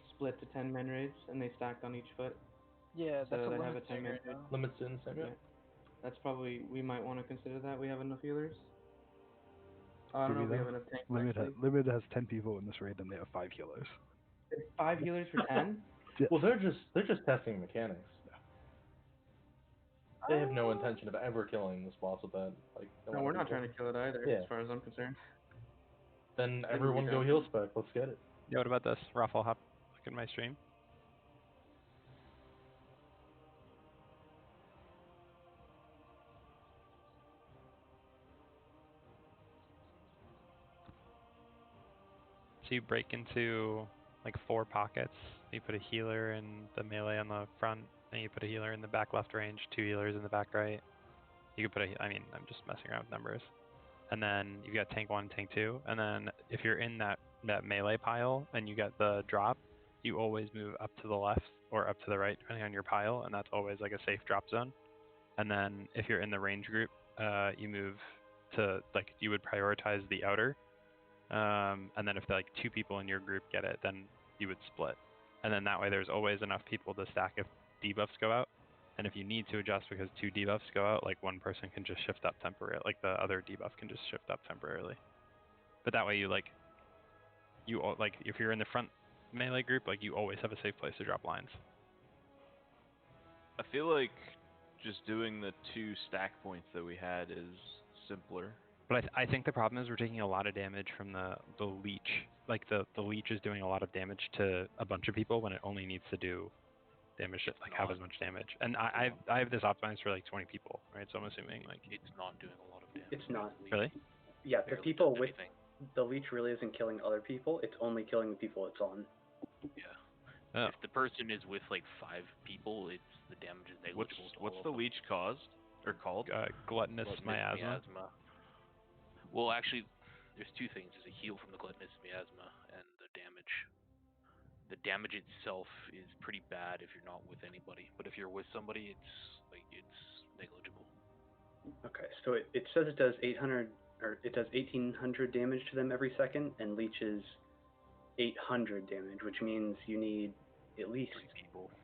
split to 10-man raids and they stacked on each foot. Yeah, that's So a they limit have a thing 10-man right raid. now. Limits in the same, yeah. That's probably, we might want to consider that. We have enough healers. I don't know Limit if we has- have enough tanks. Limit has 10 people in this raid, and they have 5 healers. 5 healers for 10? Yeah. Well, they're just testing mechanics. They have no intention of ever killing this boss with that. Like, they No, wanna we're be not cool. trying to kill it either, Yeah. as far as I'm concerned. Then They can everyone be go done. heal spec. Let's get it. Yeah, what about this? Raffle, hop, look at my stream. So you break into like 4 pockets. You put a healer in the melee on the front, and you put a healer in the back left range, 2 healers in the back right. You could put I mean, I'm just messing around with numbers. And then you got tank 1, tank 2, and then if you're in that melee pile and you get the drop, you always move up to the left or up to the right depending on your pile, and that's always like a safe drop zone. And then if you're in the range group, you move to like you would prioritize the outer. And then if like 2 people in your group get it, then you would split. And then that way there's always enough people to stack if debuffs go out. And if you need to adjust because 2 debuffs go out, like one person can just shift up temporarily, like the other debuff can just shift up temporarily. But that way you like if you're in the front melee group, like you always have a safe place to drop lines. I feel like just doing the 2 stack points that we had is simpler. But I think the problem is we're taking a lot of damage from the leech. Like the leech is doing a lot of damage to a bunch of people when it only needs to do damage half as much damage. And I have this optimized for like 20 people, right? So I'm assuming like it's not doing a lot of damage. It's not. Really? Yeah, the people with the leech really isn't killing other people. It's only killing the people it's on. Yeah. Oh. If the person is with like 5 people, it's the damage is negligible. What's the leech caused or called? Gluttonous miasma. Well, actually, there's 2 things. There's a heal from the gluttonous miasma and the damage. The damage itself is pretty bad if you're not with anybody, but if you're with somebody, it's negligible. Okay, so it says it does 800 or it does 1800 damage to them every second, and leech is 800 damage, which means you need at least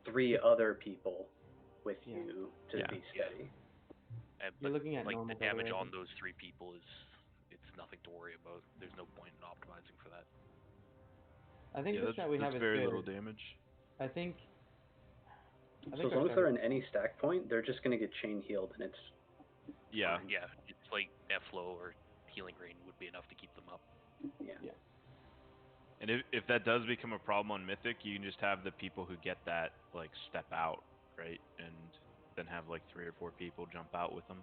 3 other people with you to be steady. But looking at like normal, the by the damage way. on those 3 people it's nothing to worry about. There's no point in optimizing for that. I think Yeah, the strat we have is very good. little damage. I think So as long as they're in any stack point, they're just gonna get chain healed, and it's Yeah. fine. Yeah, it's like F-flow or healing green would be enough to keep them up. Yeah. And if that does become a problem on Mythic, you can just have the people who get that like step out, right, and then have like 3 or 4 people jump out with them.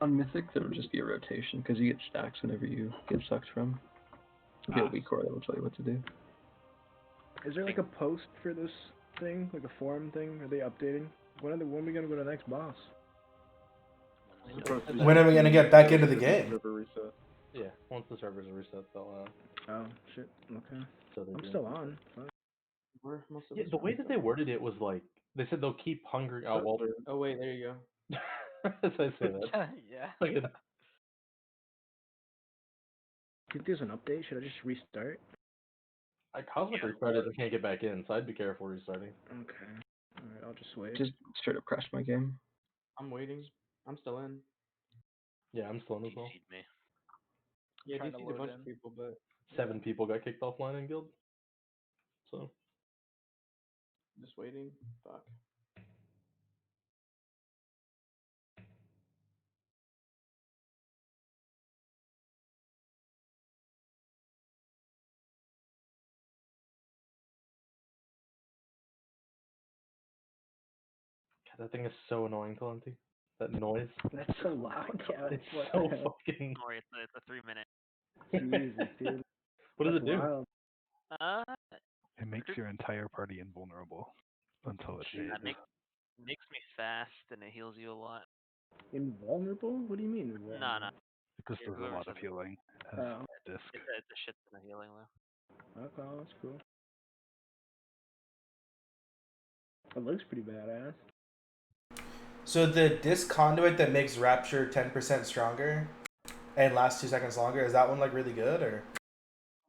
On Mythic, there would just be a rotation because you get stacks whenever you get sucked from. There'll be a weak core that will tell you what to do. Is there like a post for this thing, like a forum thing? Are they updating? When are we gonna go to the next boss? When are we gonna get back into the game? Yeah, once the servers are reset, they'll. Oh shit. Okay. So they're I'm doing still it. on. Fuck. Where most of Yeah, us the are way that they worded it was like they said they'll keep hungering out while they're. Oh wait, there you go. As I say that. Yeah. Fucking- Think there's an update? Should I just restart? I Cosmic restarted and can't get back in, so I'd be careful restarting. Okay. Alright, I'll just wait. Just straight up crashed my game. I'm waiting. I'm still in. Yeah, I'm still in as well. Me. Yeah, trying to DC'd a load bunch in. of people, but 7 people got kicked offline in guild. So just waiting. Fuck. God, that thing is so annoying, Talenti. That noise. That's so loud. Yeah, It's what so the hell? fucking. Sorry, it's a 3-minute. Jesus, dude. What does That's it do? wild. It makes your entire party invulnerable until it That fades. makes me fast and it heals you a lot. Invulnerable? What do you mean invulnerable? No, no. It just does a Whoever lot of said it. healing. It has Oh. disc. It's a shit ton of healing though. Okay, that's cool. It looks pretty badass. So the disc conduit that makes Rapture 10% stronger and lasts 2 seconds longer, is that one like really good or?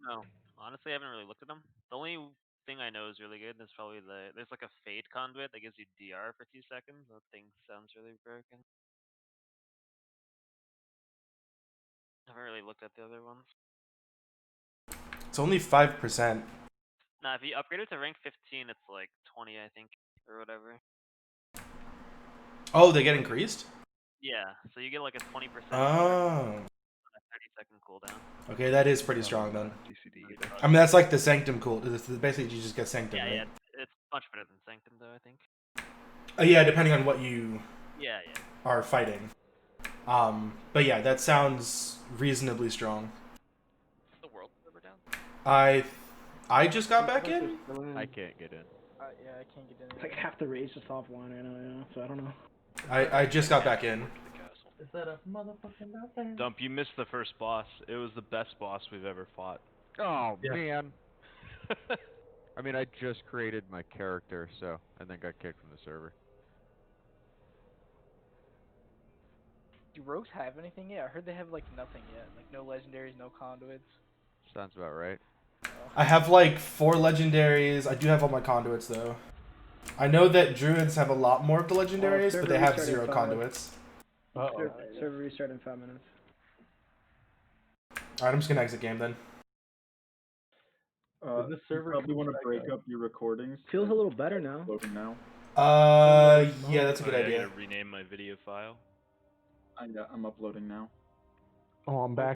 No, honestly, I haven't really looked at them. The only thing I know is really good is probably there's like a fade conduit that gives you DR for 2 seconds. That thing sounds really broken. I haven't really looked at the other ones. It's only 5%. Nah, if you upgrade it to rank 15, it's like 20, I think, or whatever. Oh, they get increased? Yeah, so you get like a 20% Oh. 30-second cooldown. Okay, that is pretty strong then. GCD I mean, that's like the Sanctum cool. Basically, you just get Sanctum, Yeah, right? yeah, it's much better than Sanctum though, I think. Yeah, depending on what you Yeah. are fighting. But yeah, that sounds reasonably strong. The world server down? I just got back in. I can't get in. Yeah, I can't get in. It's like half the race is offline right now, yeah, so I don't know. I just got back in. Is that a motherfucking mountain? Dump, you missed the first boss. It was the best boss we've ever fought. Oh Yeah. man. I mean, I just created my character, so and then got kicked from the server. Do rogues have anything yet? I heard they have like nothing yet. Like no legendaries, no conduits. Sounds about right. I have like 4 legendaries. I do have all my conduits though. I know that druids have a lot more of the legendaries, but they have 0 conduits. Server restart in 5 minutes. Alright, I'm just gonna exit game then. This server you probably want to break up your recordings. Feels a little better now. Loading now. Yeah, that's a good I idea. gotta rename my video file. I'm uploading now. Oh, I'm back.